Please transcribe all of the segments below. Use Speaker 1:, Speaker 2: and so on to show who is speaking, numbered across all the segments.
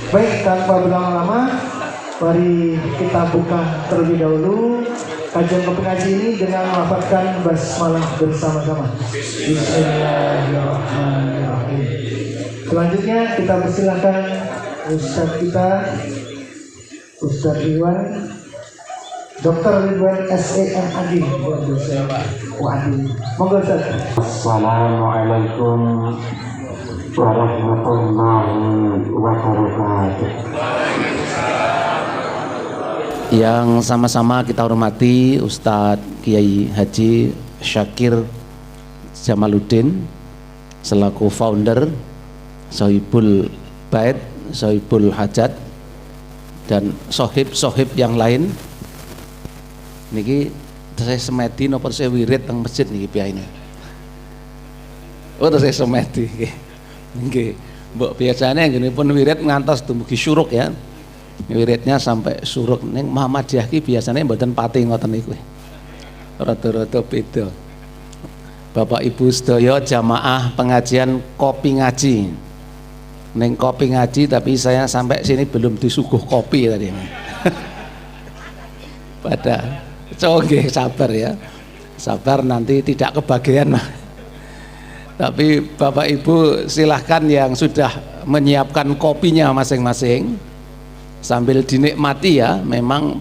Speaker 1: Baik, tanpa berlama-lama, mari kita buka terlebih dahulu kajian kopi ngaji ini dengan melafazkan basmalah bersama-sama. Bismillahirrahmanirrahim. Selanjutnya kita persilakan Ustaz kita, Ustaz Ridwan, Dr. Ridwan SEMAD. Monggo Ustaz.
Speaker 2: Assalamualaikum warahmatullahi wabarakatuh. Yang sama-sama kita hormati Ustadz Kiai Haji Syakir Jamaluddin selaku founder Sohibul Bait, Sohibul Hajat, dan sohib-sohib yang lain. Niki saya semedi nopo saya wirid teng masjid niki piye ini. Oh saya semedi nggih. Mbok biasanya ngene pun wirid ngantos dumugi syuruk ya. Wiridnya sampai suruk ning Muhammadiyah ki biasanya mboten pati ngoten niku. Rada-rada beda. Bapak Ibu sedaya jamaah pengajian kopi ngaji. Ning kopi ngaji tapi saya sampai sini belum disuguh kopi tadi. Pada nggih sabar ya. Sabar nanti tidak kebagian. Tapi Bapak Ibu silahkan yang sudah menyiapkan kopinya masing-masing sambil dinikmati ya. Memang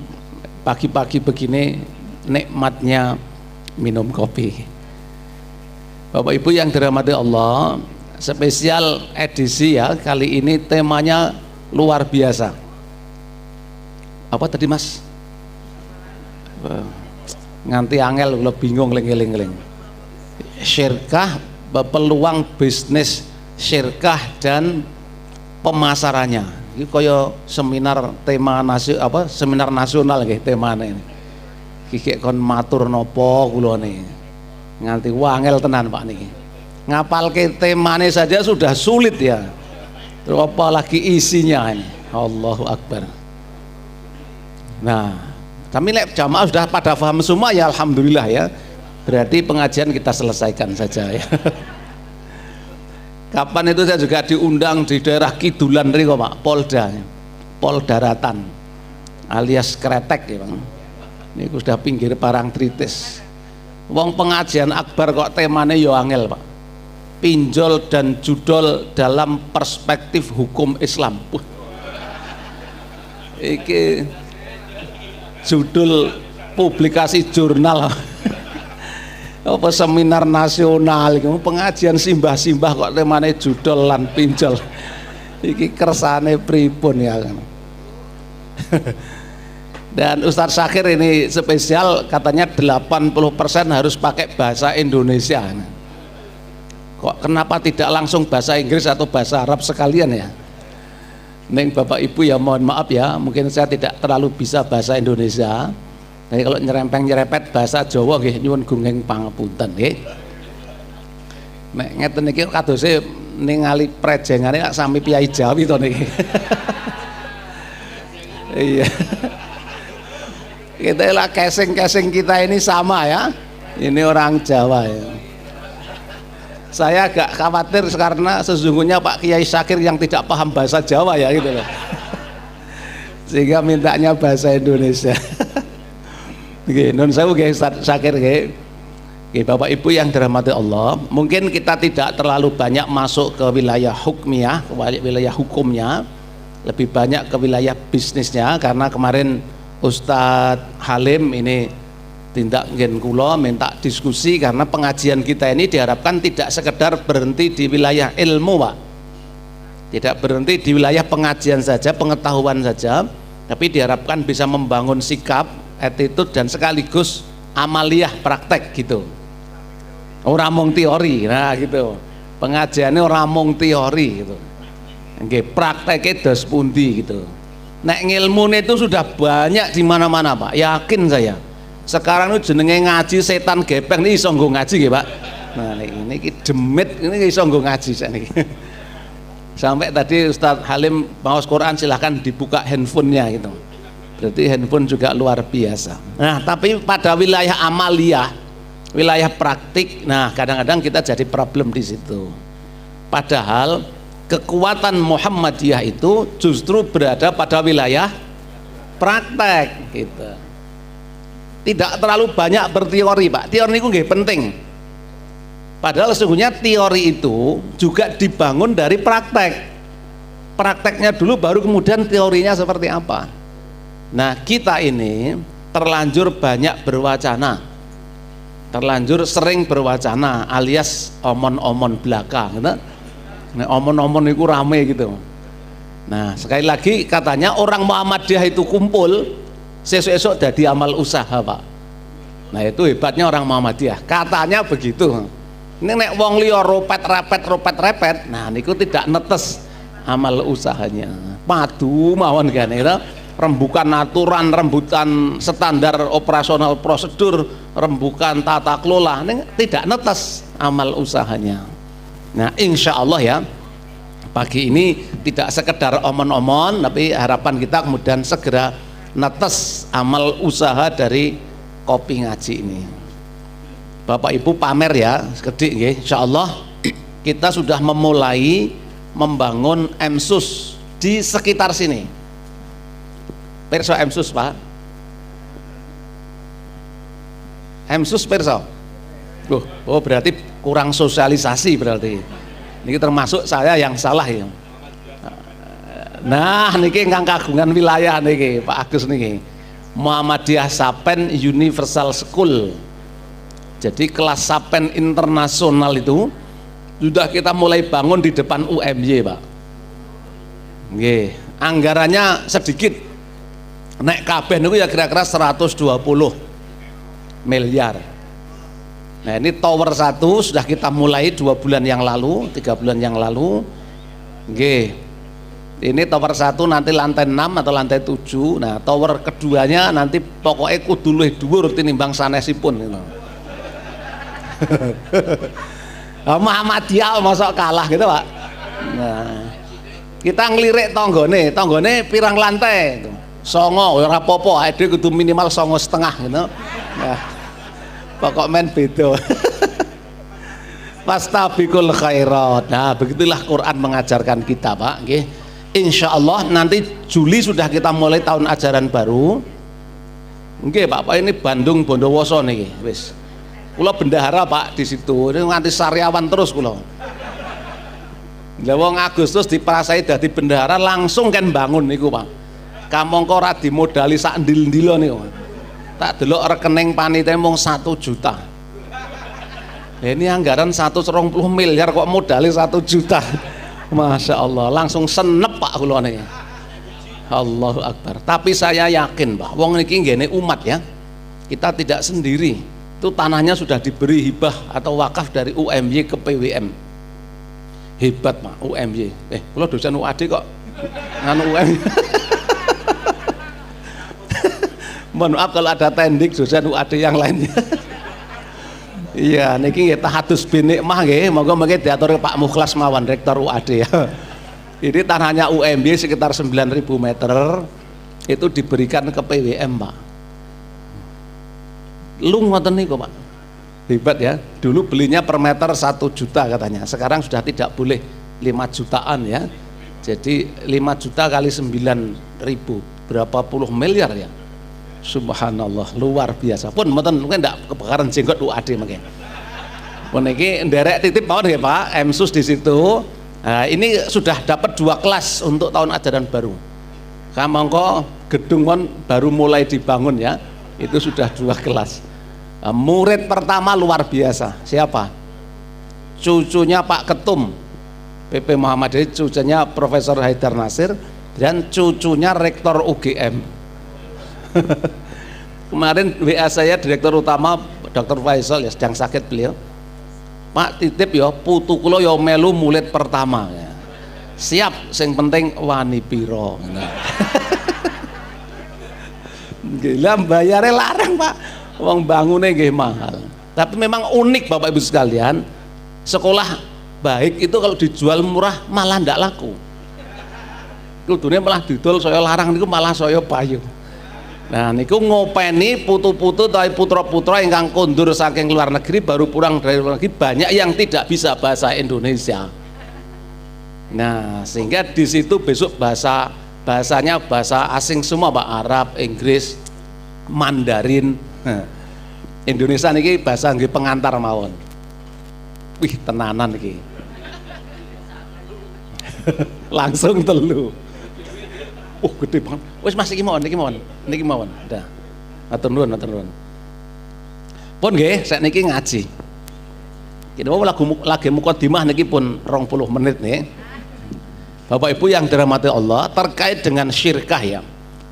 Speaker 2: pagi-pagi begini nikmatnya minum kopi. Bapak Ibu yang dirahmati Allah, spesial edisi ya, kali ini temanya luar biasa. Apa tadi Mas? Nganti angel kula bingung eling-eling. Syirkah, peluang bisnis syirkah dan pemasarannya. Ini kaya seminar tema seminar nasional nggih temane. Iki kon matur napa kula niki. Nganti wangel tenan Pak niki. Ngapalke temane saja sudah sulit ya. Terus apalagi isinya ini. Allahu Akbar. Nah, kami jamaah sudah pada paham semua ya, alhamdulillah ya. Berarti pengajian kita selesaikan saja ya. Kapan itu saya juga diundang di daerah Kidulan riko Pak, Polda, Poldaratan alias Kretek ya Bang. Ini sudah pinggir Parangtritis. Wong pengajian akbar kok temanya yo angel Pak. Pinjol dan judol dalam perspektif hukum Islam. Iki judul publikasi jurnal. Apa seminar nasional iki pengajian simbah-simbah kok temane judol lan pinjol. Iki kersane pripun ya kan. Dan Ustadz Syakir ini spesial katanya 80% harus pakai bahasa Indonesia. Kok kenapa tidak langsung bahasa Inggris atau bahasa Arab sekalian ya? Neng Bapak Ibu ya mohon maaf ya, mungkin saya tidak terlalu bisa bahasa Indonesia. Jadi kalau nyerempet bahasa Jawa nggih nyuwun gunging pangapunten nggih. Nek ngeten iki kadose ningali prejengane kok sami piyai Jawi to niki. Iya. Kita lah casing kita ini sama ya. Ini orang Jawa ya. Saya agak khawatir karena sesungguhnya Pak Kiai Syakir yang tidak paham bahasa Jawa ya gitu loh. Sehingga mintanya bahasa Indonesia. Nggih, nun sewu nggih Ustaz Syakir nggih. Nggih Bapak Ibu yang dirahmati Allah, mungkin kita tidak terlalu banyak masuk ke wilayah hukmiyah, ke wilayah hukumnya, lebih banyak ke wilayah bisnisnya karena kemarin Ustadz Halim ini tindak ngen kula minta diskusi karena pengajian kita ini diharapkan tidak sekedar berhenti di wilayah ilmu Pak, tidak berhenti di wilayah pengajian saja, pengetahuan saja, tapi diharapkan bisa membangun sikap, attitude dan sekaligus amaliyah praktek gitu. Ora mung teori, nah gitu. Pengajiannya ora mung teori gitu. Nggih, prakteke dos pundi gitu. Nek ngilmune itu sudah banyak di mana-mana Pak, yakin saya. Sekarang itu jenenge ngaji setan gepeng ini iso nggo ngaji nggih Pak. Nah ini demit ini iso nggo ngaji sakniki. Sampai tadi Ustadz Halim maos Quran silahkan dibuka handphonenya gitu. Berarti handphone juga luar biasa. Nah tapi pada wilayah amaliyah, wilayah praktik, nah kadang-kadang kita jadi problem di situ. Padahal kekuatan Muhammadiyah itu justru berada pada wilayah praktek gitu. Tidak terlalu banyak berteori, Pak. Teori itu nggih penting. Padahal sesungguhnya teori itu juga dibangun dari praktek. Prakteknya dulu baru kemudian teorinya seperti apa. Nah, kita ini terlanjur banyak berwacana. Terlanjur sering berwacana alias omon-omon belaka gitu. Nah, omon-omon itu rame gitu. Nah, sekali lagi katanya orang Muhammadiyah itu kumpul sesuk-esuk jadi amal usaha, Pak. Nah, itu hebatnya orang Muhammadiyah. Katanya begitu. Ini nek wong liya repet, nah niku tidak netes amal usahanya. Padu mawon kan gitu. Rembukan aturan, rembukan standar operasional prosedur, rembukan tata kelola, ini tidak netes amal usahanya. Nah, insya Allah ya, pagi ini tidak sekedar omon-omon, tapi harapan kita kemudian segera netes amal usaha dari kopi ngaji ini. Bapak Ibu pamer ya, sekedik nggih, insya Allah kita sudah memulai membangun MSUS di sekitar sini. Perso MSUS, Pak. MSUS perso. Oh berarti kurang sosialisasi berarti. Ini termasuk saya yang salah ya. Nah, niki ingkang kagungan wilayah niki Pak Agus niki. Muhammadiyah Sapen Universal School. Jadi kelas Sapen internasional itu sudah kita mulai bangun di depan UMY, Pak. Nggih, anggarannya sedikit. Nek kabeh niku ya kira-kira 120 miliar. Nah, ini tower 1 sudah kita mulai 2 bulan yang lalu, 3 bulan yang lalu. Nggih. Ini tower 1 nanti lantai 6 atau lantai 7. Nah, tower keduanya nanti pokoknya kudu luwih dhuwur tinimbang sanesipun gitu. Muhammadiyah mosok kalah gitu, Pak. Nah, kita ngelirik tanggone pirang lantai itu. Songo ora apa-apa, ade kudu minimal 9,5 gitu. Nah, pokok men beda. Fastabiqul khairat. Nah, begitulah Quran mengajarkan kita, Pak, nggih. Insyaallah nanti Juli sudah kita mulai tahun ajaran baru. Nggih, Pak, ini Bandung Bondowoso niki, wis. Kula bendahara, Pak, di situ. Ini nganti sariawan terus kula. Lah wong Agustus diprasai dadi bendahara langsung kan bangun niku, Pak. Kamangka ora dimodali sak ndil-ndilo niku. Tak delok rekening panitia mung 1 juta. Ini anggaran 120 miliar kok modali 1 juta. Masya Allah, langsung senep Pak kula niki. Allahu Akbar. Tapi saya yakin, Pak, wong niki nggene umat ya. Kita tidak sendiri. Itu tanahnya sudah diberi hibah atau wakaf dari UMY ke PWM. Hebat, Pak, UMY. Kula dosen UAD kok nganu UMY. Mohon maaf kalau ada tendik dosen UAD yang lainnya. Iya, niki nggih tahadus binikmah nggih, moga-moga diatur Pak Mukhlas mawon rektor UAD ya. Ini tanahnya UMY sekitar 9.000 meter itu diberikan ke PWM, Pak. Lu ngoten niku, Pak. Hebat ya. Dulu belinya per meter 1 juta katanya. Sekarang sudah tidak boleh 5 jutaan ya. Jadi 5 juta kali 9.000 berapa puluh miliar ya. Subhanallah, luar biasa. Pun mboten mungkin ndak kebakaran jenggot UAD mungkin. Pun iki nderek titip mawon nggih, Pak, MSUS di situ. Nah, ini sudah dapat 2 kelas untuk tahun ajaran baru. Kamangka gedung kon baru mulai dibangun ya. Itu sudah 2 kelas. Nah, murid pertama luar biasa. Siapa? Cucunya Pak Ketum PP Muhammadiyah, cucunya Profesor Haidar Nasir dan cucunya Rektor UGM. Kemarin WA saya Direktur Utama Dr. Faisal ya, sedang sakit beliau. Pak titip ya putu kula ya melu murid pertama ya. Siap, sing penting wani piro. Gila bayare larang, Pak. Wong bangune nggih mahal. Tapi memang unik Bapak Ibu sekalian, sekolah baik itu kalau dijual murah malah ndak laku. Kudune malah didol saya larang niku malah saya payu. Nah niku ngopeni putu-putu atau putra-putra ingkang kondur saking luar negeri baru pulang dari luar negeri banyak yang tidak bisa bahasa Indonesia. Nah, sehingga di situ besok bahasanya bahasa asing semua Pak, Arab, Inggris, Mandarin. Indonesia niki bahasa nggih pengantar mawon. Wih, tenanan iki. Langsung telu. Gede banget. Wis Mas iki mawon, niki mawon. Dah. Matur nuwun. Pun nggih, sakniki ngaji. Kita mau lagi mukadimah niki pun 20 menit nih. Bapak Ibu yang dirahmati Allah, terkait dengan syirkah ya.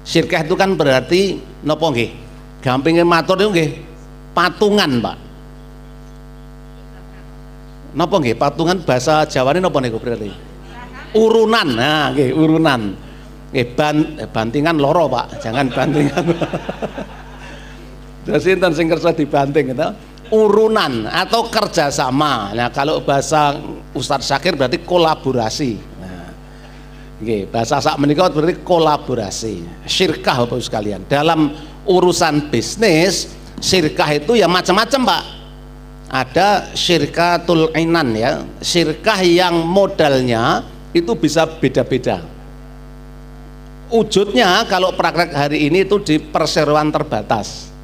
Speaker 2: Syirkah itu kan berarti napa nggih? Gampinge matur niku nggih patungan, Pak. Napa nggih? Patungan bahasa Jawane napa niku berarti? Urunan. Nah, nggih urunan. Nggih bantingan loro, Pak. Jangan bantingan. Terus sinten sing kersa dibanting gitu? Urunan atau kerjasama. Nah, kalau bahasa Ustadz Syakir berarti kolaborasi. Nah, nggih, bahasa sak menika berarti kolaborasi. Syirkah Bapak sekalian. Dalam urusan bisnis, syirkah itu ya macam-macam, Pak. Ada syirkatul inan ya, syirkah yang modalnya itu bisa beda-beda. Wujudnya kalau praktek hari ini itu di perseroan terbatas.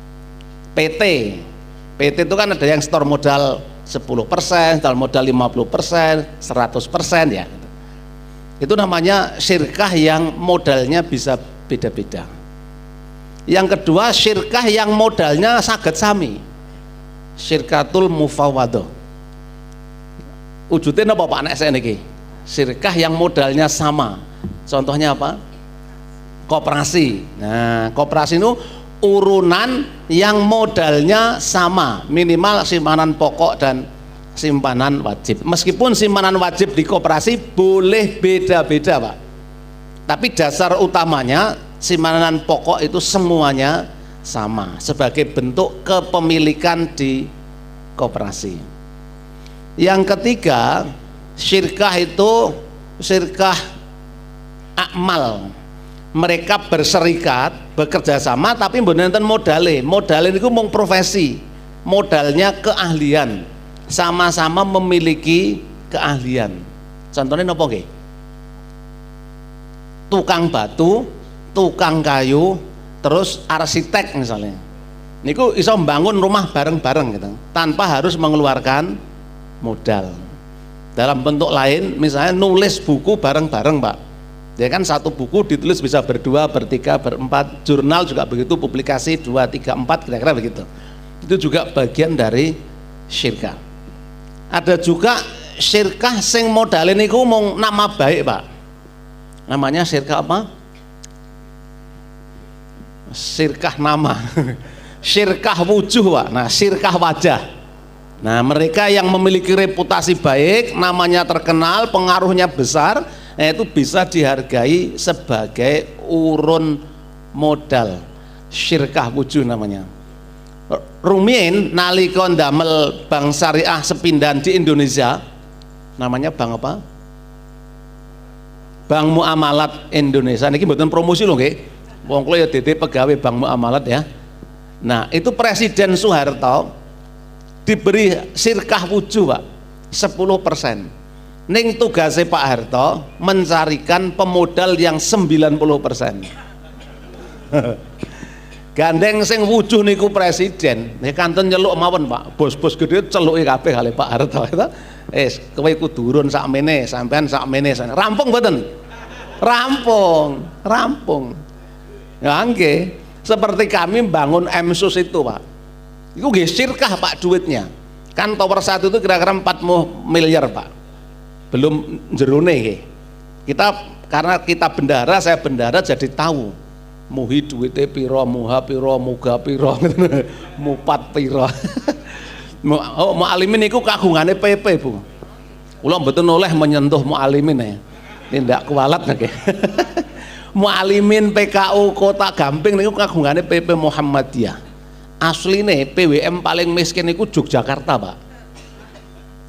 Speaker 2: PT itu kan ada yang setor modal 10%, setor modal 50%, 100% ya. Itu namanya syirkah yang modalnya bisa beda-beda. Yang kedua, syirkah yang modalnya saged sami. Syirkatul mufawwadah. Wujudnya apa Pak nek niki? Syirkah yang modalnya sama. Contohnya apa? Koperasi. Nah, koperasi itu urunan yang modalnya sama, minimal simpanan pokok dan simpanan wajib. Meskipun simpanan wajib di koperasi boleh beda-beda, Pak. Tapi dasar utamanya simpanan pokok itu semuanya sama sebagai bentuk kepemilikan di koperasi. Yang ketiga, syirkah itu syirkah akmal. Mereka berserikat, bekerja sama, tapi mboten modale niku mung profesi, modalnya keahlian, sama-sama memiliki keahlian. Contohnya napa nggih? Tukang batu, tukang kayu, terus arsitek misalnya. Niku iso membangun rumah bareng-bareng gitu, tanpa harus mengeluarkan modal. Dalam bentuk lain, misalnya nulis buku bareng-bareng, Pak. Ya kan satu buku ditulis bisa berdua, bertiga, berempat. Jurnal juga begitu, publikasi 2, 3, 4 kira-kira begitu. Itu juga bagian dari syirkah. Ada juga syirkah sing modalin niku mung nama baik, Pak. Namanya syirkah apa? Syirkah nama. Syirkah wujuh, Pak. Nah, syirkah wajah. Nah, mereka yang memiliki reputasi baik, namanya terkenal, pengaruhnya besar, nah itu bisa dihargai sebagai urun modal. Syirkah wujuh namanya. Rumiyin nalika ndamel bank syariah sepindan di Indonesia, namanya bank apa? Bank Muamalat Indonesia. Niki mboten promosi lho nggih. Wong kula ya dadi pegawai Bank Muamalat ya. Nah, itu Presiden Soeharto diberi syirkah wujuh, Pak, 10%. Ning tugasnya Pak Harto mencarikan pemodal yang 90%. Gandeng sing wujuh niku presiden, nek kanten nyeluk mawon, Pak. Bos-bos gede celuki kabeh kali Pak Harto itu. Kowe kudu urun sakmene, sampean sakmene. Rampung mboten? Rampung. Ya nggih. Seperti kami bangun MSUS itu, Pak. Itu nggih syirkah, Pak, duitnya. Kan tower 1 itu kira-kira 40 miliar, Pak. Belum jerone nggih. Karena kita bendara, saya bendara jadi tahu. Muhi duwite piro, muha piro, muga piro, mupat piro. Mu'alimin niku kagungane PP, Bu. Kula mboten oleh menyentuh mu'alimin ya. Tindak kualat nggih. Mu'alimin PKU Kota Gamping niku kagungane PP Muhammadiyah. Asline PWM paling miskin niku Yogyakarta, Pak.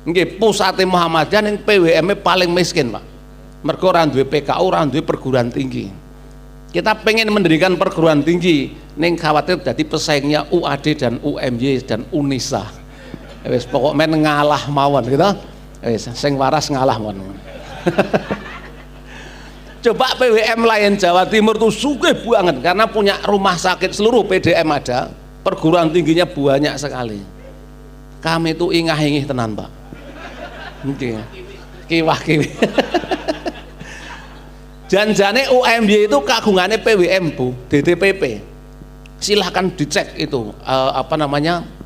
Speaker 2: Nggih, pusate Muhammadiyah ning PWM-e paling miskin, Pak. Mergo ora duwe PKU, ora duwe perguruan tinggi. Kita pengen mendirikan perguruan tinggi, ning khawatir jadi pesaingnya UAD dan UMY dan UNISA. Wis pokok men ngalah mawon gitu. Wis sing waras ngalah mawon. Coba PWM lain Jawa Timur tuh sugih banget karena punya rumah sakit, seluruh PDM ada, perguruan tingginya banyak sekali. Kami tuh ingah-ingih tenan Pak. Mungkin kiwah kiwi. Janjane UMY itu kagungannya PWM Bu, DTPP. Silahkan dicek itu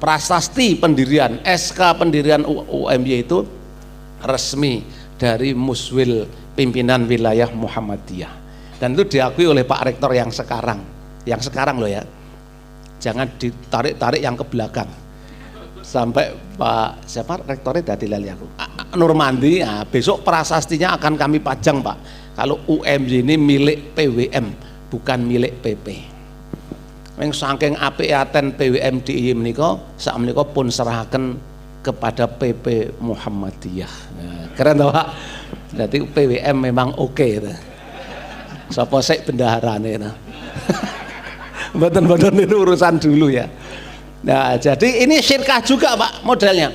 Speaker 2: prasasti pendirian, SK pendirian UMY itu resmi dari Muswil pimpinan wilayah Muhammadiyah, dan itu diakui oleh Pak Rektor yang sekarang loh ya, jangan ditarik-tarik yang ke belakang sampai Pak siapa rektornya tadi lali aku Nurmandi. Nah, besok prasastinya akan kami pajang Pak, kalau UMY ini milik PWM bukan milik PP. Yang saking apik aten PWM DIY menika sak menika pun serahaken kepada PP Muhammadiyah. Nah, keren toh Pak. Jadi PWM memang oke itu. Sapa sik bendaharane nah. Mboten-mboten itu urusan dulu ya. Nah, jadi ini syirkah juga Pak modelnya.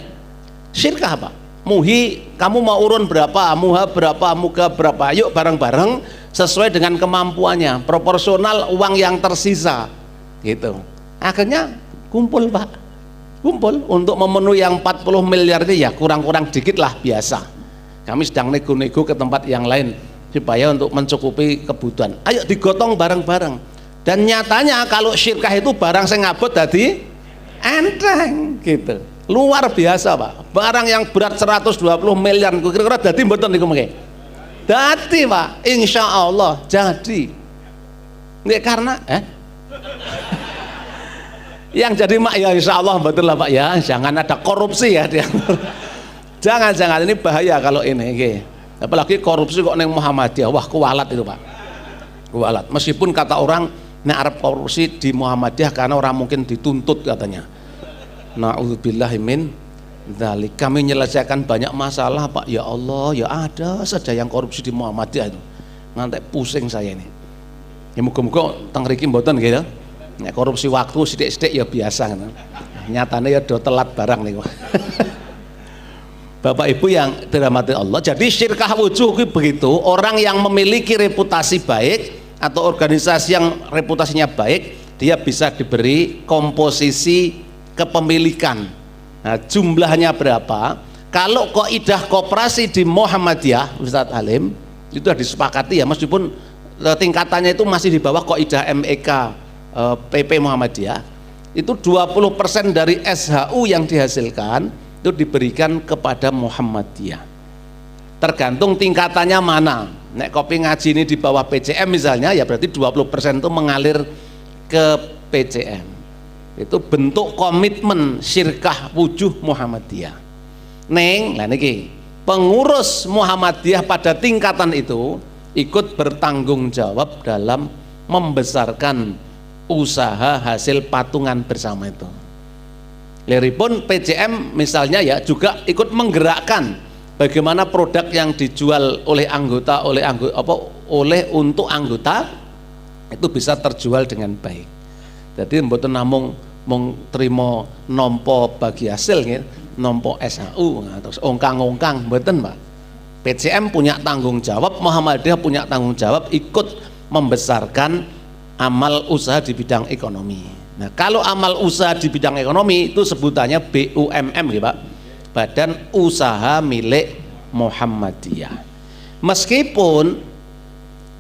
Speaker 2: Syirkah Pak. Muhi kamu mau urun berapa, muha berapa, muga berapa. Yuk bareng-bareng sesuai dengan kemampuannya, proporsional uang yang tersisa. Gitu. Akhirnya kumpul Pak. Kumpul untuk memenuhi yang 40 miliar ini ya kurang-kurang dikit lah biasa. Kami sedang nego-nego ke tempat yang lain supaya untuk mencukupi kebutuhan. Ayo digotong bareng-bareng. Dan nyatanya kalau syirkah itu barang sing ngabot tadi enteng gitu. Luar biasa Pak. Barang yang berat 120 miliar kira-kira dadi mboten niku mengke. Dadi Pak, insya Allah jadi. Nggih karena yang jadi mak ya insya Allah betul lah Pak ya, jangan ada korupsi ya dia. Jangan ini bahaya kalau ini okay. Apalagi korupsi kok neng Muhammadiyah, wah kualat itu Pak, kualat. Meskipun kata orang nek arep korupsi di Muhammadiyah karena orang mungkin dituntut katanya. Na'udzubillahi min dzalik. Kami menyelesaikan banyak masalah Pak, ya Allah ya ada saja yang korupsi di Muhammadiyah itu, ngantek pusing saya ini ya. Muga-muga teng mriki mboten nggih ya. Nek korupsi waktu sithik-sithik ya biasa kan. Nyatane ya do telat barang niku. Bapak Ibu yang dirahmati Allah, jadi syirkah wujuh itu begitu, orang yang memiliki reputasi baik atau organisasi yang reputasinya baik, dia bisa diberi komposisi kepemilikan. Nah, jumlahnya berapa? Kalau kaidah koperasi di Muhammadiyah, Ustadz Halim, itu sudah disepakati ya, meskipun tingkatannya itu masih di bawah kaidah MEK PP Muhammadiyah, itu 20% dari SHU yang dihasilkan itu diberikan kepada Muhammadiyah. Tergantung tingkatannya mana. Nek kopi ngaji ini di bawah PCM misalnya, ya berarti 20% itu mengalir ke PCM. Itu bentuk komitmen syirkah wujuh Muhammadiyah. Neng, lah niki, pengurus Muhammadiyah pada tingkatan itu ikut bertanggung jawab dalam membesarkan usaha hasil patungan bersama itu. Liripun PCM misalnya ya juga ikut menggerakkan bagaimana produk yang dijual oleh anggota untuk anggota itu bisa terjual dengan baik. Jadi mboten namung trimo nompo bagi hasil nggih, nompo SHU terus ongkang-ongkang mboten Pak. PCM punya tanggung jawab, Muhammadiyah punya tanggung jawab ikut membesarkan amal usaha di bidang ekonomi. Nah, kalau amal usaha di bidang ekonomi itu sebutannya BUMM ya Pak, Badan Usaha Milik Muhammadiyah. Meskipun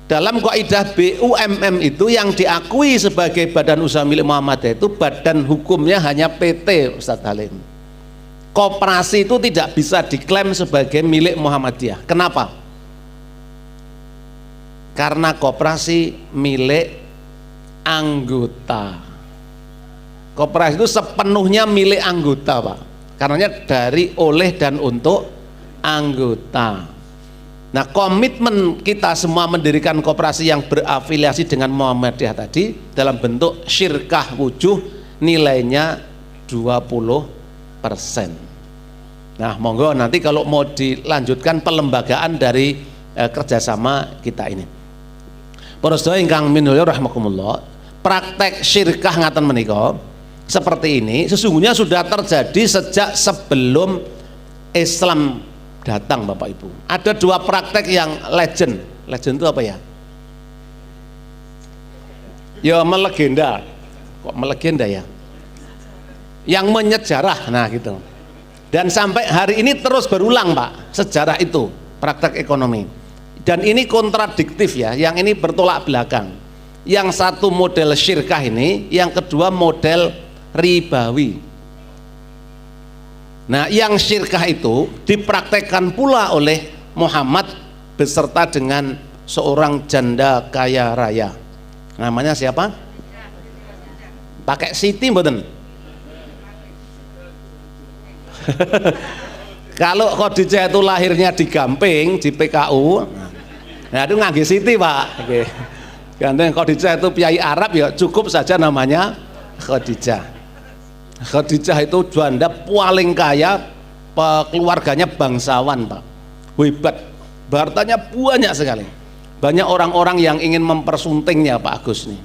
Speaker 2: dalam kaidah BUMM itu yang diakui sebagai badan usaha milik Muhammadiyah itu badan hukumnya hanya PT Ustadz Halim. Koperasi itu tidak bisa diklaim sebagai milik Muhammadiyah. Kenapa? Karena koperasi milik anggota. Koperasi itu sepenuhnya milik anggota Pak, karenanya dari, oleh, dan untuk anggota. Nah, komitmen kita semua mendirikan koperasi yang berafiliasi dengan Muhammadiyah tadi dalam bentuk syirkah wujuh nilainya 20%. Nah, monggo nanti kalau mau dilanjutkan pelembagaan dari kerjasama kita ini. Para sedaya ingkang minulya rahimakumullah, praktek syirkah ngaten menika seperti ini sesungguhnya sudah terjadi sejak sebelum Islam datang Bapak Ibu. Ada dua praktek yang legend. Legend itu apa ya? Ya melegenda. Kok melegenda ya? Yang menyejarah, nah gitu. Dan sampai hari ini terus berulang Pak, sejarah itu, praktek ekonomi. Dan ini kontradiktif ya, yang ini bertolak belakang. Yang satu model syirkah ini, yang kedua model ribawi. Nah, yang syirkah itu dipraktekkan pula oleh Muhammad beserta dengan seorang janda kaya raya. Namanya siapa? Pakai Siti mboten? Kalau Khadijah itu lahirnya di Gamping, di PKU, nah itu ngangge Siti Pak. Oke. Ganteng Khadijah itu piai Arab ya cukup saja namanya Khadijah. Khadijah itu janda paling kaya, keluarganya bangsawan Pak, hebat, hartanya banyak sekali. Banyak orang-orang yang ingin mempersuntingnya Pak Agus nih.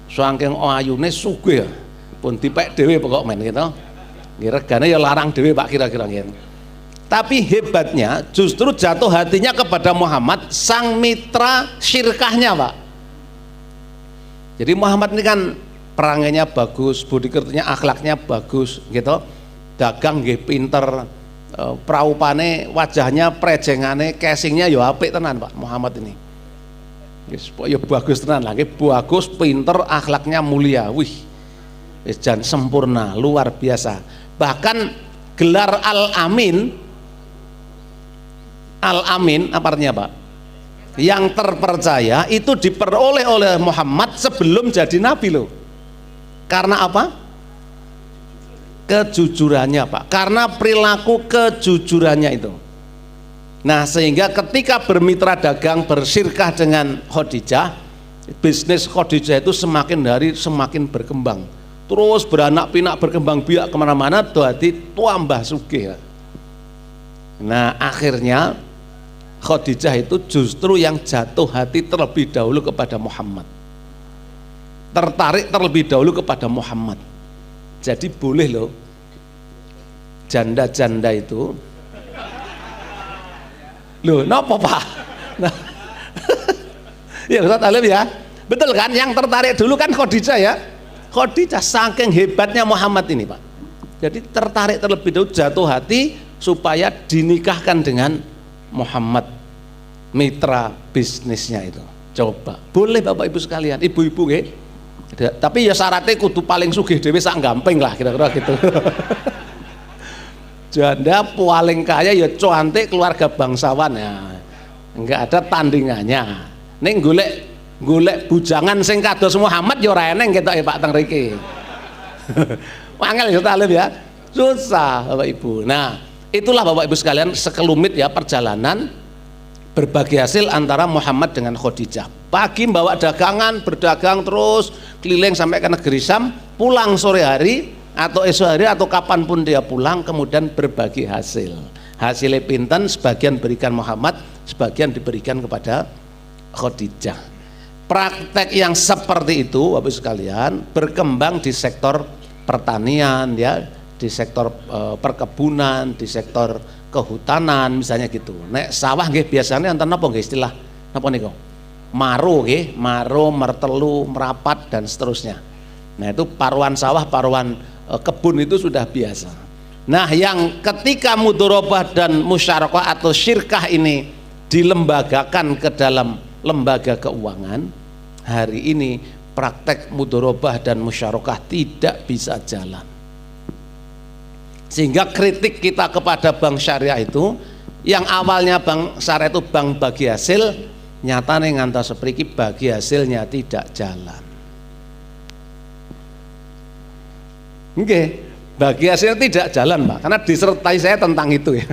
Speaker 2: Saking ayune sugih ya, pun dipek dhewe pokok men gitu. Regane ya larang dhewe Pak kira-kira gitu. Tapi hebatnya justru jatuh hatinya kepada Muhammad, sang mitra syirkahnya Pak. Jadi Muhammad ini kan perangainya bagus, budi kertinya, akhlaknya bagus gitu, dagang nggih pinter, praupane, wajahnya, prejengane, casingnya ya apik tenan Pak Muhammad ini. Ya bagus tenan lagi, bagus, pinter, akhlaknya mulia, wih, jan sempurna, luar biasa. Bahkan gelar Al-Amin apa artinya Pak? Yang terpercaya itu diperoleh oleh Muhammad sebelum jadi nabi loh. Karena apa? Kejujurannya Pak, karena perilaku kejujurannya itu. Nah sehingga ketika bermitra dagang, bersyirkah dengan Khadijah, bisnis Khadijah itu semakin hari semakin berkembang, terus beranak pinak, berkembang biak kemana-mana, dadi tambah sugih. Nah akhirnya Khadijah itu justru yang jatuh hati terlebih dahulu kepada Muhammad, tertarik terlebih dahulu kepada Muhammad. Jadi boleh loh janda-janda itu loh, napa Pak? Nah, ya Ustaz Alim ya, betul kan? Yang tertarik dulu kan Khadijah ya. Khadijah saking hebatnya Muhammad ini Pak, jadi tertarik terlebih dahulu, jatuh hati supaya dinikahkan dengan Muhammad, mitra bisnisnya itu. Coba boleh Bapak Ibu sekalian, ibu-ibu nggih. Tapi ya syaratnya kudu paling sugih dhewe sak Gamping lah kira-kira gitu. Janda paling kaya ya cantik, keluarga bangsawan ya. Enggak ada tandingannya. Ning golek bujangan sing kados Muhammad ya ora eneng ketoke Pak teng mriki. Wangel ya Talib ya. Susah Bapak Ibu. Nah, itulah Bapak Ibu sekalian sekelumit ya perjalanan berbagi hasil antara Muhammad dengan Khadijah. Pagi bawa dagangan, berdagang terus keliling sampai ke negeri Syam, pulang sore hari atau esok hari atau kapanpun dia pulang, kemudian berbagi hasil. Hasilnya pinten, sebagian berikan Muhammad, sebagian diberikan kepada Khadijah. Praktek yang seperti itu Bapak sekalian berkembang di sektor pertanian ya, di sektor perkebunan, di sektor kehutanan misalnya gitu. Nek sawah nggih biasanya enten napa nggih istilah napa niku? Maro nggih, maro, mertelu, merapat dan seterusnya. Nah, itu paruan sawah, paruan kebun itu sudah biasa. Nah, yang ketika mudharabah dan musyarakah atau syirkah ini dilembagakan ke dalam lembaga keuangan, hari ini praktek mudharabah dan musyarakah tidak bisa jalan. Sehingga kritik kita kepada bank syariah itu, yang awalnya bank syariah itu bank bagi hasil, nyatane ngantos sepriki bagi hasilnya tidak jalan. Oke, bagi hasilnya tidak jalan Pak, karena disertai saya tentang itu ya.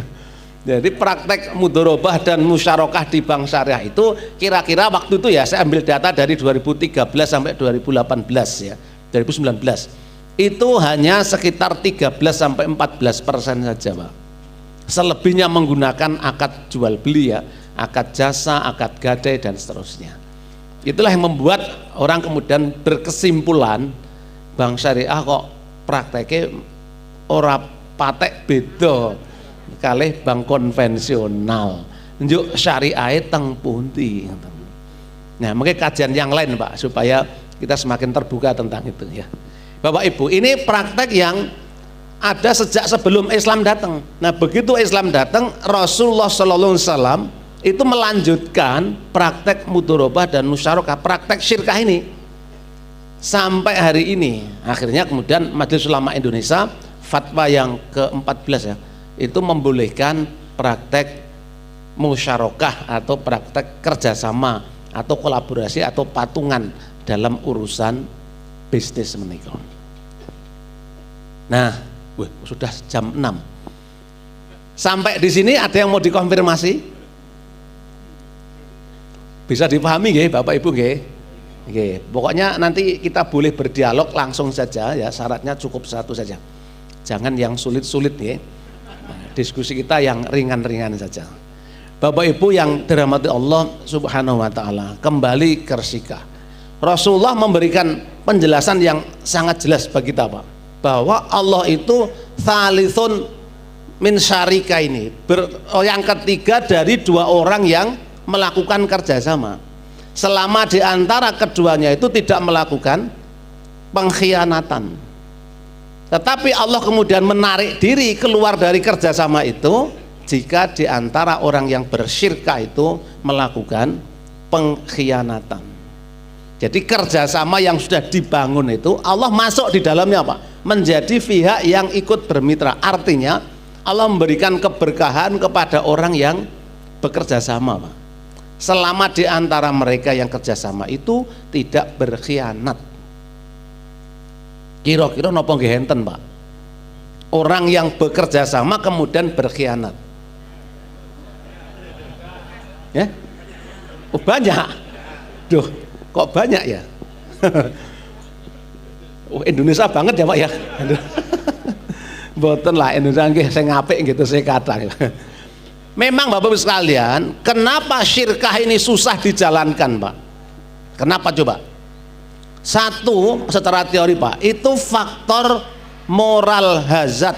Speaker 2: Jadi praktek mudharabah dan musyarakah di bank syariah itu kira-kira waktu itu ya, saya ambil data dari 2013 sampai 2018 ya, 2019. Itu hanya sekitar 13 sampai 14% saja Pak. Selebihnya menggunakan akad jual beli ya, akad jasa, akad gadai dan seterusnya. Itulah yang membuat orang kemudian berkesimpulan bank syariah kok prakteknya ora patek beda kalih bank konvensional. Njuk syariah teng pundi. Nah, mungkin kajian yang lain Pak supaya kita semakin terbuka tentang itu ya. Bapak Ibu, ini praktek yang ada sejak sebelum Islam datang. Nah, begitu Islam datang, Rasulullah Sallallahu Alaihi Wasallam itu melanjutkan praktek mudharabah dan musyarakah, praktek syirkah ini sampai hari ini. Akhirnya kemudian Majelis Ulama Indonesia fatwa yang ke-14 ya, itu membolehkan praktek musyarakah atau praktek kerjasama atau kolaborasi atau patungan dalam urusan bisnis menikah. Nah, sudah jam 6. Sampai di sini ada yang mau dikonfirmasi? Bisa dipahami nggih Bapak Ibu nggih? Nggih. Pokoknya nanti kita boleh berdialog langsung saja ya, syaratnya cukup satu saja. Jangan yang sulit-sulit nggih. Diskusi kita yang ringan-ringan saja. Bapak Ibu yang dirahmati Allah Subhanahu wa taala, kembali ke Sikah. Rasulullah memberikan penjelasan yang sangat jelas bagi kita Pak, bahwa Allah itu tsalithun min syarika ini, yang ketiga dari dua orang yang melakukan kerjasama, selama di antara keduanya itu tidak melakukan pengkhianatan. Tetapi Allah kemudian menarik diri keluar dari kerjasama itu jika di antara orang yang bersyirka itu melakukan pengkhianatan. Jadi kerjasama yang sudah dibangun itu Allah masuk di dalamnya Pak, menjadi pihak yang ikut bermitra. Artinya Allah memberikan keberkahan kepada orang yang bekerja sama Pak, selama di antara mereka yang kerjasama itu tidak berkhianat. Kira-kira napa nggih enten Pak, orang yang bekerja sama kemudian berkhianat? Ya? Oh, banyak. Duh, kok banyak ya? Oh, Indonesia banget ya Pak ya. Mboten lah Indonesia nggih sing apik gitu saya kata. Memang Bapak Ibu sekalian, kenapa syirkah ini susah dijalankan Pak? Kenapa coba? Satu, secara teori Pak, itu faktor moral hazard.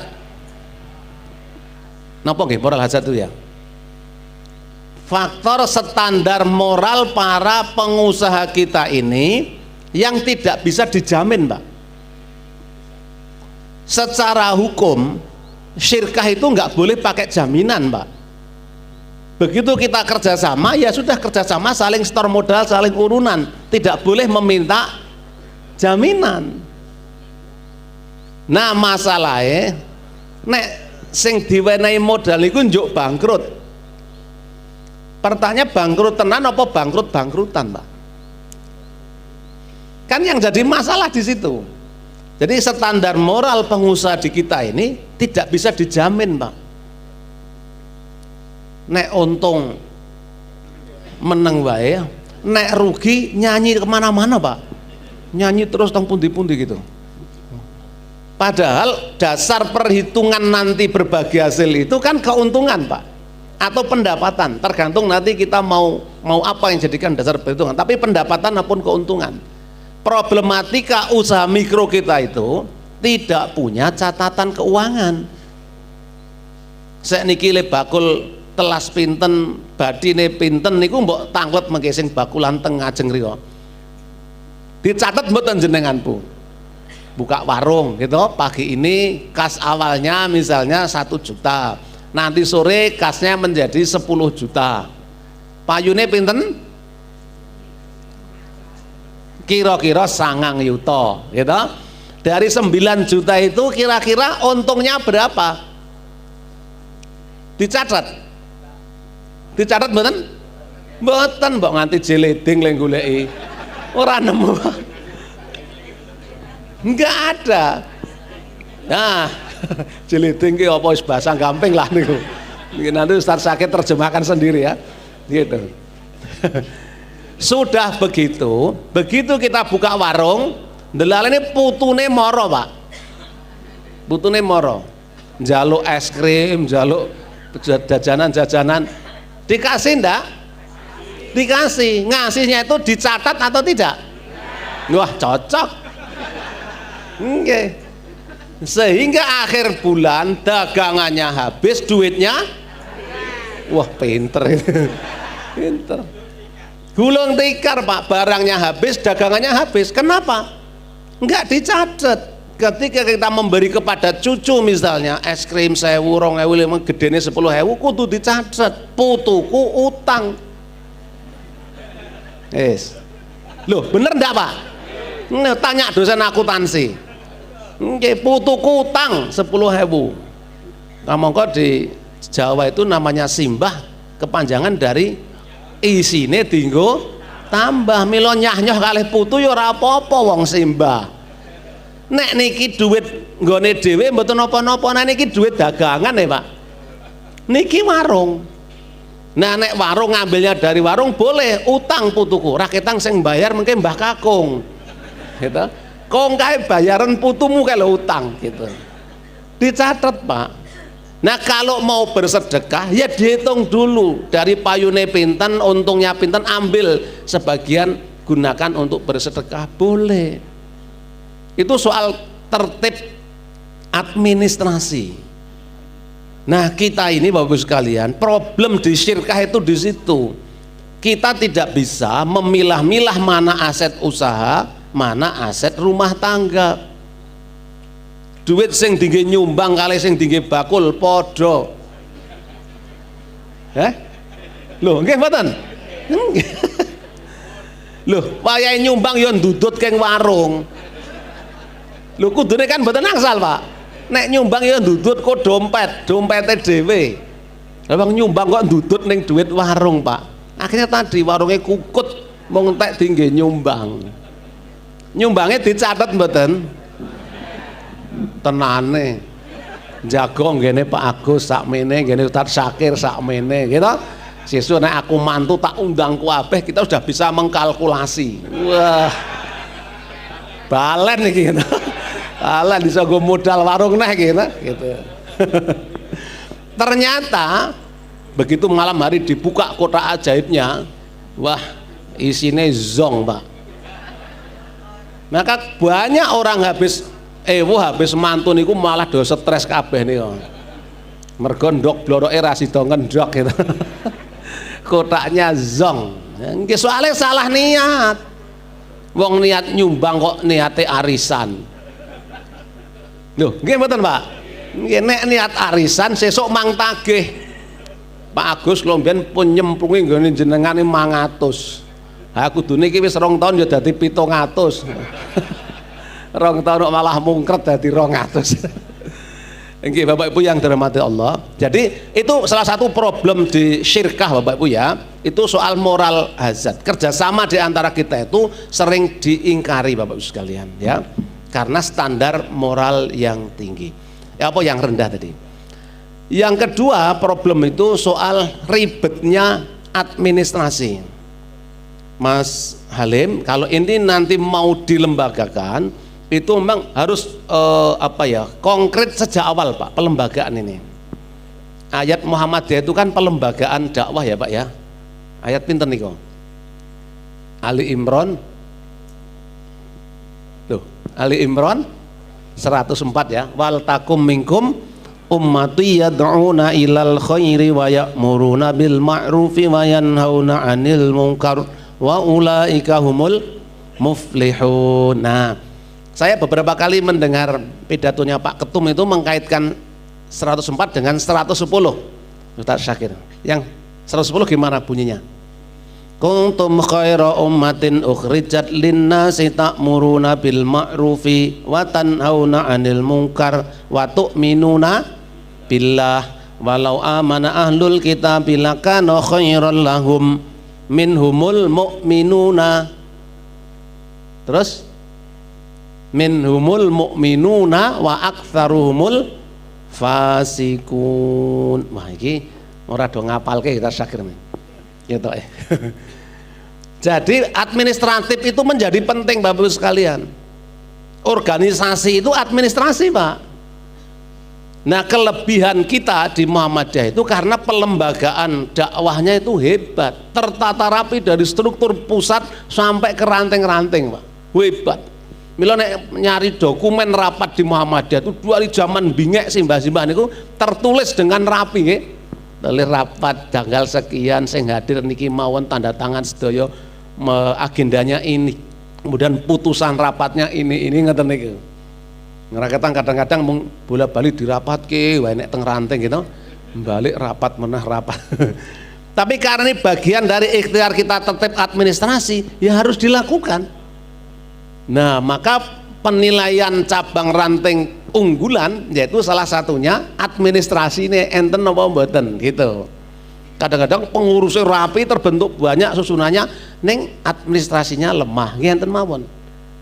Speaker 2: Napa nggih moral hazard itu ya? Faktor standar moral para pengusaha kita ini yang tidak bisa dijamin Pak. Secara hukum syirkah itu nggak boleh pakai jaminan Pak. Begitu kita kerjasama ya sudah kerjasama, saling setor modal, saling urunan, tidak boleh meminta jaminan. Nah masalahnya nek sing diwenehi modal itu njuk bangkrut. Pertanyaan bangkrut tenan apa bangkrut-bangkrutan Pak? Kan yang jadi masalah di situ. Jadi standar moral pengusaha di kita ini tidak bisa dijamin Pak. Nek untung meneng wae, nek rugi nyanyi kemana-mana Pak, nyanyi terus teng pundi-pundi gitu. Padahal dasar perhitungan nanti berbagi hasil itu kan keuntungan Pak, atau pendapatan, tergantung nanti kita mau apa yang jadikan dasar perhitungan, tapi pendapatan maupun keuntungan. Problematika usaha mikro kita itu tidak punya catatan keuangan. Sakniki le bakul telas pinten, badine pinten niku mbok tanglet mengke sing bakulan teng ngajeng riyo. Dicatat mboten jenengan Bu. Buka warung gitu, pagi ini kas awalnya misalnya 1 juta. Nanti sore kasnya menjadi 10 juta. Payune pinten? Kira-kira 9 yuta gitu. Dari 9 juta itu kira-kira untungnya berapa? Dicatat mboten? Mboten mbok nganti jeleding le goleki. Ora nemu. Enggak ada. Nah, jeleding ki apa wis bahasa gampang lah niku. Nanti Ustaz Sakit terjemahkan sendiri ya. Gitu. Sudah begitu kita buka warung, ndelalene putune moro, Pak. Putune moro. Njaluk es krim, njaluk jajanan-jajanan. Dikasih ndak? Dikasih. Ngasihnya itu dicatat atau tidak? Wah, cocok. Nggih. Sehingga akhir bulan dagangannya habis, duitnya wah pinter pinter. Gulung tikar Pak, barangnya habis, dagangannya habis. Kenapa? Enggak dicatat. Ketika kita memberi kepada cucu misalnya es krim 1.000, 2.000, gedene 10.000, kudu dicatat. Putuku utang. Loh, bener enggak Pak? Tanya dosen akuntansi. Nggih, putuku utang 10.000. Kamu kok di Jawa itu namanya simbah, kepanjangan dari isine dinggo tambah. Milo nyah-nyoh kalih putu ya ora apa-apa wong simbah. Nek niki duit nggone dhewe mboten napa-napa, nek niki duit dagangan ya Pak. Niki warung. Nah nek warung ngambilnya dari warung boleh, utang putuku, raketang sing bayar mungkin Mbah Kakung. Gitu. Kong kae bayaran putumu kalau utang gitu. Dicatat Pak. Nah kalau mau bersedekah ya dihitung dulu dari payune pinten, untungnya pinten, ambil sebagian gunakan untuk bersedekah, boleh. Itu soal tertib administrasi. Nah kita ini Bapak Ibu sekalian, problem di syirkah itu di situ. Kita tidak bisa memilah-milah mana aset usaha, mana aset rumah tangga. Duit sing tinggi nyumbang kali sing tinggi bakul podo. Loh, nggih mboten? Loh, wayahe nyumbang yo ndudut keng warung. Lho kudune kan mboten angsal, Pak. Nek nyumbang yo ndudut kok dompete dhewe. Lah wong nyumbang kok ndudut ning duit warung, Pak. Akhirnya tadi warungnya kukut mung entek tinggi nyumbang. Nyumbangnya dicatat mboten? Tenane jago ngene Pak Agus sakmene, ngene Ustaz Syakir sakmene gitu. Sesuk nek aku mantu tak undang kabeh, kita sudah bisa mengkalkulasi. Wah, balen iki gitu. Balen bisa go modal warung neh gitu. Ternyata begitu malam hari dibuka kotak ajaibnya, wah isinya zong Pak. Maka banyak orang habis mantu niku malah do stres kabeh niku. Mergo ndok bloroke ra sida ngendok gitu. Kotaknya zong. Nggih soalnya salah niat. Wong niat nyumbang kok niate arisan. Lho, nggih mboten, Pak? Nggih nek niat arisan sesuk mang tagih. Pak Agus kula mbiyen pun nyemplungi nggone jenengan 500. Ha kudune iki wis 2 tahun ya dadi 700. 2 tahun malah mungkret dadi 200. Nggih Bapak Ibu yang dirahmati Allah. Jadi itu salah satu problem di syirkah Bapak Ibu ya. Itu soal moral hazard. Kerjasama di antara kita itu sering diingkari Bapak Ibu sekalian ya. Karena standar moral yang tinggi. Ya apa yang rendah tadi. Yang kedua problem itu soal ribetnya administrasi. Mas Halim, kalau ini nanti mau dilembagakan itu memang harus konkret sejak awal Pak pelembagaan ini. Ayat Muhammadiyah itu kan pelembagaan dakwah ya Pak ya. Ayat pinten niku? Ali Imran. Loh, Ali Imran 104 ya. Wal takum minkum ummati yad'una ilal khairi wa ya'muruna bil ma'rufi wa yanhauna 'anil munkar wa ulaika humul muflihun. Nah, saya beberapa kali mendengar pidatonya Pak Ketum itu mengkaitkan 104 dengan 110 Ustaz Syakir. Yang 110 gimana bunyinya? Kuntum khaira ummatin ukhrijat linnasi ta'muruna bil ma'rufi wa tanhauna 'anil munkar wa tu'minuna billah walau amana ahlul kitab lakana khairan lahum minhumul mu'minuna. Terus minhumul mu'minuna wa aktsaruhumul fasikun. Wah iki ora do ngapalke kita Syakir nih. Gitu Jadi administratif itu menjadi penting Bapak Ibu sekalian. Organisasi itu administrasi Pak. Nah kelebihan kita di Muhammadiyah itu karena pelembagaan dakwahnya itu hebat, tertata rapi dari struktur pusat sampai ke ranting-ranting Pak, hebat. Mila nek nyari dokumen rapat di Muhammadiyah itu dari zaman bingek simbah-simbah niku tertulis dengan rapi nggih. Tulis rapat tanggal sekian sing hadir niki mawon tanda tangan sedaya agendanya ini. Kemudian putusan rapatnya ini ngeten niku. Ngraketang kadang-kadang mung bola-bali dirapatke wae nek teng ranting gitu. Balik rapat menah rapat. Tapi karena ini bagian dari ikhtiar kita tertib administrasi ya harus dilakukan. Nah, maka penilaian cabang ranting unggulan yaitu salah satunya administrasi ini enten apa mboten gitu. Kadang-kadang pengurusnya rapi terbentuk banyak susunannya ning administrasinya lemah nggih enten mawon.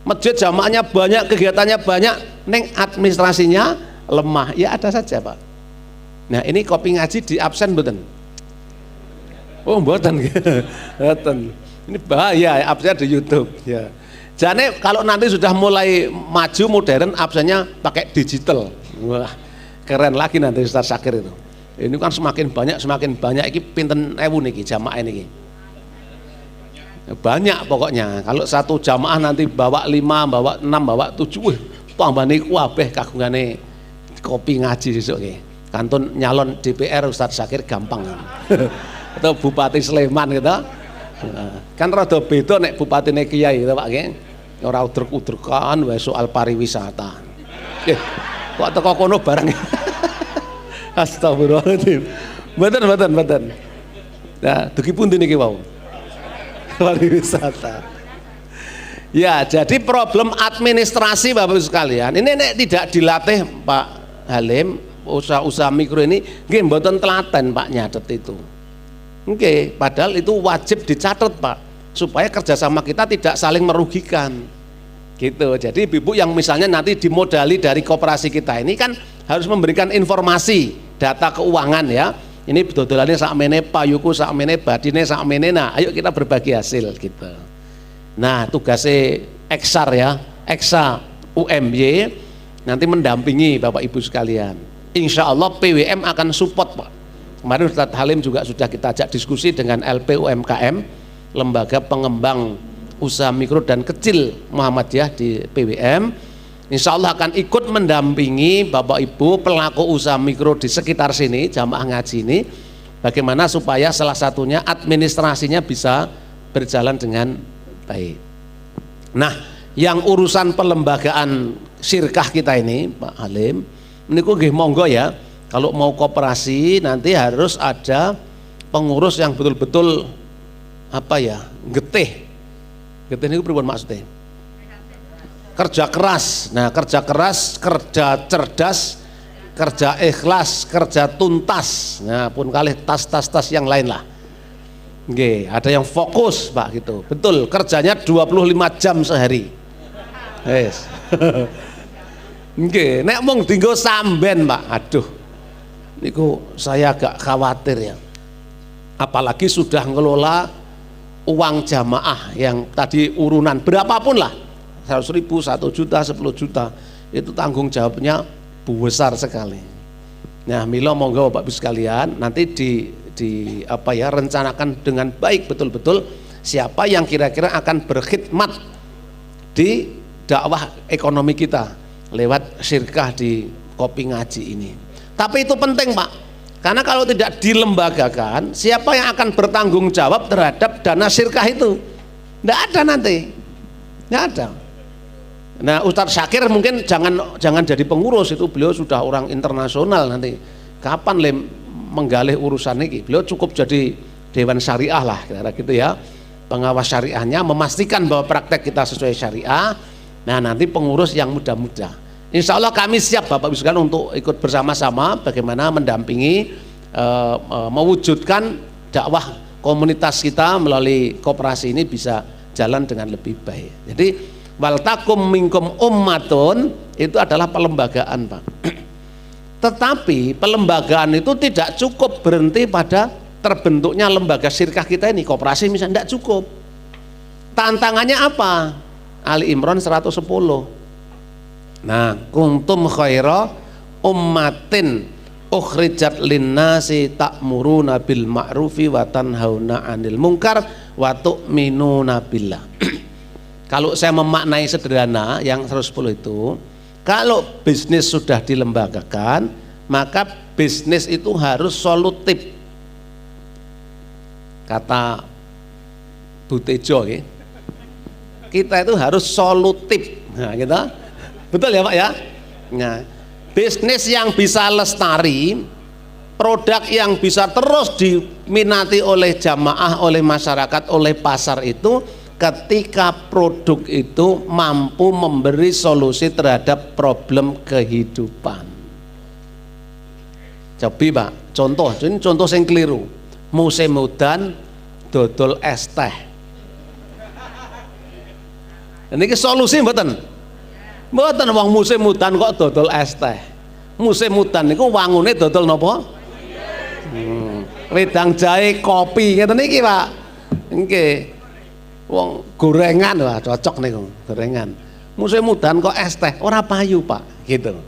Speaker 2: Masjid jamaahnya banyak, kegiatannya banyak, ning administrasinya lemah. Ya ada saja, Pak. Nah, ini kopi ngaji di absen mboten? Oh, mboten. Mboten. Ini bahaya absen di YouTube ya. Jane kalau nanti sudah mulai maju modern absennya pakai digital. Wah, keren lagi nanti Ustaz Syakir itu. Ini kan semakin banyak iki pinten ewu niki jamaah niki. Banyak pokoknya. Kalau satu jamaah nanti bawa 5, bawa 6, bawa 7, wih, tambane kabeh kagungane kopi ngaji sesuk nggih. Kantun nyalon DPR Ustaz Syakir gampang. Atau Bupati Sleman gitu. Kan rada beda nek bupatine kiai gitu Pak nggih. Ora udrek-udrekan wae soal pariwisata. Kok teko kono bareng. Astagfirullahaladzim. Mboten. Nah, dugi pundi niki wau? Pariwisata. Ya, jadi problem administrasi Bapak Ibu sekalian, ini nek tidak dilatih Pak Halim, usaha-usaha mikro ini nggih mboten telaten Pak nyatet itu. Oke, padahal itu wajib dicatat Pak, supaya kerjasama kita tidak saling merugikan gitu. Jadi ibu yang misalnya nanti dimodali dari koperasi kita ini kan harus memberikan informasi data keuangan ya, ini betul-betulannya sakmene payuku, sakmene badine, sakmene, nah ayo kita berbagi hasil gitu. Nah tugasnya Eksar ya, Eksa UMY nanti mendampingi Bapak Ibu sekalian. Insya Allah PWM akan support Pak. Kemarin Ustadz Halim juga sudah kita ajak diskusi dengan LPUMKM, lembaga pengembang usaha mikro dan kecil Muhammadiyah di PWM. Insya Allah akan ikut mendampingi Bapak Ibu pelaku usaha mikro di sekitar sini, jamaah ngaji ini, bagaimana supaya salah satunya administrasinya bisa berjalan dengan baik. Nah, yang urusan pelembagaan syirkah kita ini Pak Halim, niku nggih monggo ya. Kalau mau koperasi nanti harus ada pengurus yang betul-betul apa ya, getih. Getih niku pripun maksudnya? Kerja keras. Nah, kerja keras, kerja cerdas, kerja ikhlas, kerja tuntas. Nah, pun kalih tas yang lain lah. Nggih, ada yang fokus, Pak gitu. Betul, kerjanya 25 jam sehari. Wes. Nggih, nek mung dienggo samben, Pak. Aduh. Niku saya agak khawatir ya. Apalagi sudah ngelola uang jamaah yang tadi urunan berapapun lah, 100.000, 1 juta, 10 juta, itu tanggung jawabnya besar sekali. Nah, mila monggo Bapak Ibu sekalian nanti di apa ya, rencanakan dengan baik betul-betul siapa yang kira-kira akan berkhidmat di dakwah ekonomi kita lewat syirkah di kopi ngaji ini. Tapi itu penting Pak, karena kalau tidak dilembagakan, siapa yang akan bertanggung jawab terhadap dana syirkah itu? Tidak ada nanti, tidak ada. Nah, Ustadz Syakir mungkin jangan jadi pengurus, itu beliau sudah orang internasional nanti. Kapan menggalih urusan ini? Beliau cukup jadi dewan syariah lah, kira-kira gitu ya. Pengawas syariahnya memastikan bahwa praktek kita sesuai syariah. Nah, nanti pengurus yang muda-muda. Insya Allah kami siap Bapak Ibu sekalian untuk ikut bersama-sama bagaimana mendampingi mewujudkan dakwah komunitas kita melalui koperasi ini bisa jalan dengan lebih baik. Jadi wal takum minkum ummatun itu adalah pelembagaan Pak. Tetapi pelembagaan itu tidak cukup berhenti pada terbentuknya lembaga syirkah kita ini, koperasi misalnya, tidak cukup. Tantangannya apa? Ali Imran 110. Nah, kuntum khaira ummatin ukhrijat linnasi ta'muruna bil ma'rufi wa tanhauna 'anil munkar wa tu'minuna billah. Kalau saya memaknai sederhana yang 110 itu, kalau bisnis sudah dilembagakan, maka bisnis itu harus solutif. Kata Bu Tejo, kita itu harus solutif. Nah, gitu. Betul ya Pak ya? Nah, bisnis yang bisa lestari, produk yang bisa terus diminati oleh jamaah, oleh masyarakat, oleh pasar itu ketika produk itu mampu memberi solusi terhadap problem kehidupan. Coba Pak, contoh, ini contoh yang keliru. Musim udan dodol es teh. Ini solusi mboten? Mboten, wong musim udan kok dodol es teh. Musim udan niku wangune dodol napa? Wedang jahe, kopi ngeten iki, Pak. Nggih. Wong gorengan, wah cocok niku, gorengan. Musim udan kok es teh, ora payu, Pak, gitu.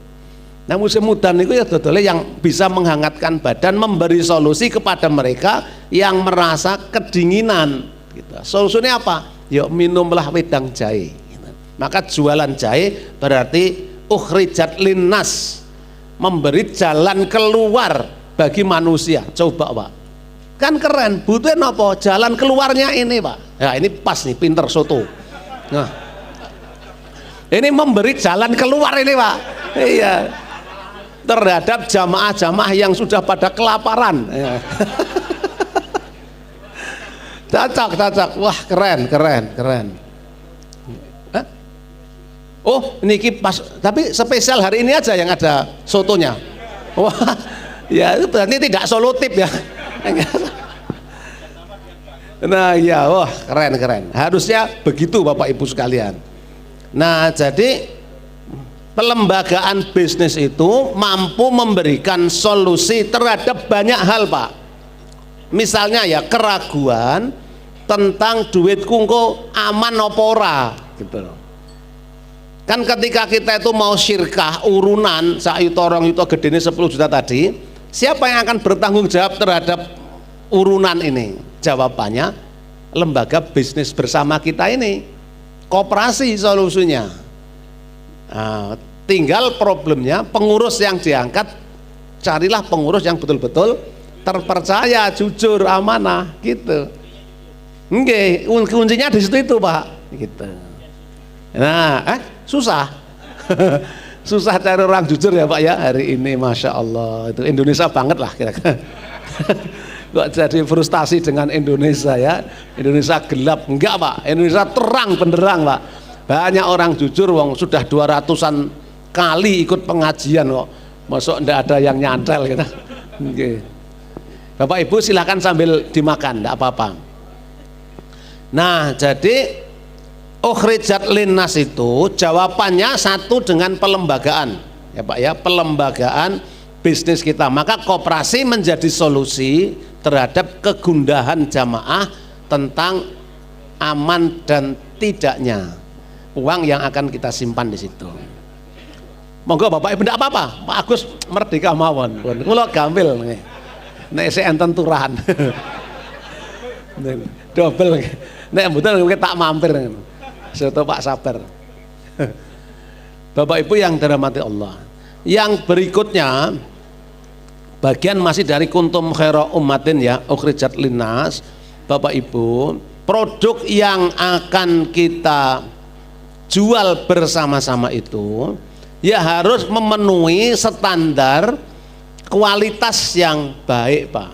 Speaker 2: Nah, musim udan niku ya dodole yang bisa menghangatkan badan, memberi solusi kepada mereka yang merasa kedinginan gitu. Solusinya apa? Yuk minumlah wedang jahe gitu. Maka jualan jahe berarti ukhrijat linnas, memberi jalan keluar bagi manusia. Coba Pak, kan keren, butuhin apa? Jalan keluarnya ini Pak. Ya ini pas nih, pinter soto. Nah, ini memberi jalan keluar ini Pak. Iya, terhadap jamaah-jamaah yang sudah pada kelaparan. Ya. Cocok. Wah, keren. Hah? Oh, ini pas, tapi spesial hari ini aja yang ada sotonya. Wah, ya itu berarti tidak solutif ya. Nah, ya, wah, keren. Harusnya begitu Bapak Ibu sekalian. Nah, jadi pelembagaan bisnis itu mampu memberikan solusi terhadap banyak hal Pak. Misalnya ya keraguan tentang duit kungko aman apa ora gitu loh. Kan ketika kita itu mau syirkah urunan sak yuta rong yuta gedene 10 juta tadi, siapa yang akan bertanggung jawab terhadap urunan ini? Jawabannya lembaga bisnis bersama kita ini, koperasi solusinya. Nah, tinggal problemnya pengurus yang diangkat, carilah pengurus yang betul-betul terpercaya, jujur, amanah gitu. Nggih, kuncinya di situ itu Pak gitu. Nah, susah. Susah cari orang jujur ya Pak ya hari ini, Masya Allah. Itu Indonesia banget lah kira-kira. Kok jadi frustasi dengan Indonesia ya. Indonesia gelap, enggak Pak, Indonesia terang benderang Pak. Banyak orang jujur, wong sudah 200-an kali ikut pengajian kok, masuk ndak ada yang nyantel gitu. Okay. Bapak Ibu silahkan sambil dimakan, ndak apa-apa. Nah, jadi ukhrijat linnas itu jawabannya satu dengan pelembagaan ya Pak ya, pelembagaan bisnis kita. Maka koperasi menjadi solusi terhadap kegundahan jamaah tentang aman dan tidaknya uang yang akan kita simpan di situ. Monggo Bapak Ibu ndak apa-apa, Pak Agus merdeka mawon. Kula gampil nggih. Nek sik enten turahan. Double. Nek mboten tak mampir. Soto Pak sabar. Bapak Ibu yang dirahmati Allah. Yang berikutnya bagian masih dari kuntum khaira ummatin ya, ukhrijat linnas. Bapak Ibu, produk yang akan kita jual bersama-sama itu ya harus memenuhi standar kualitas yang baik Pak.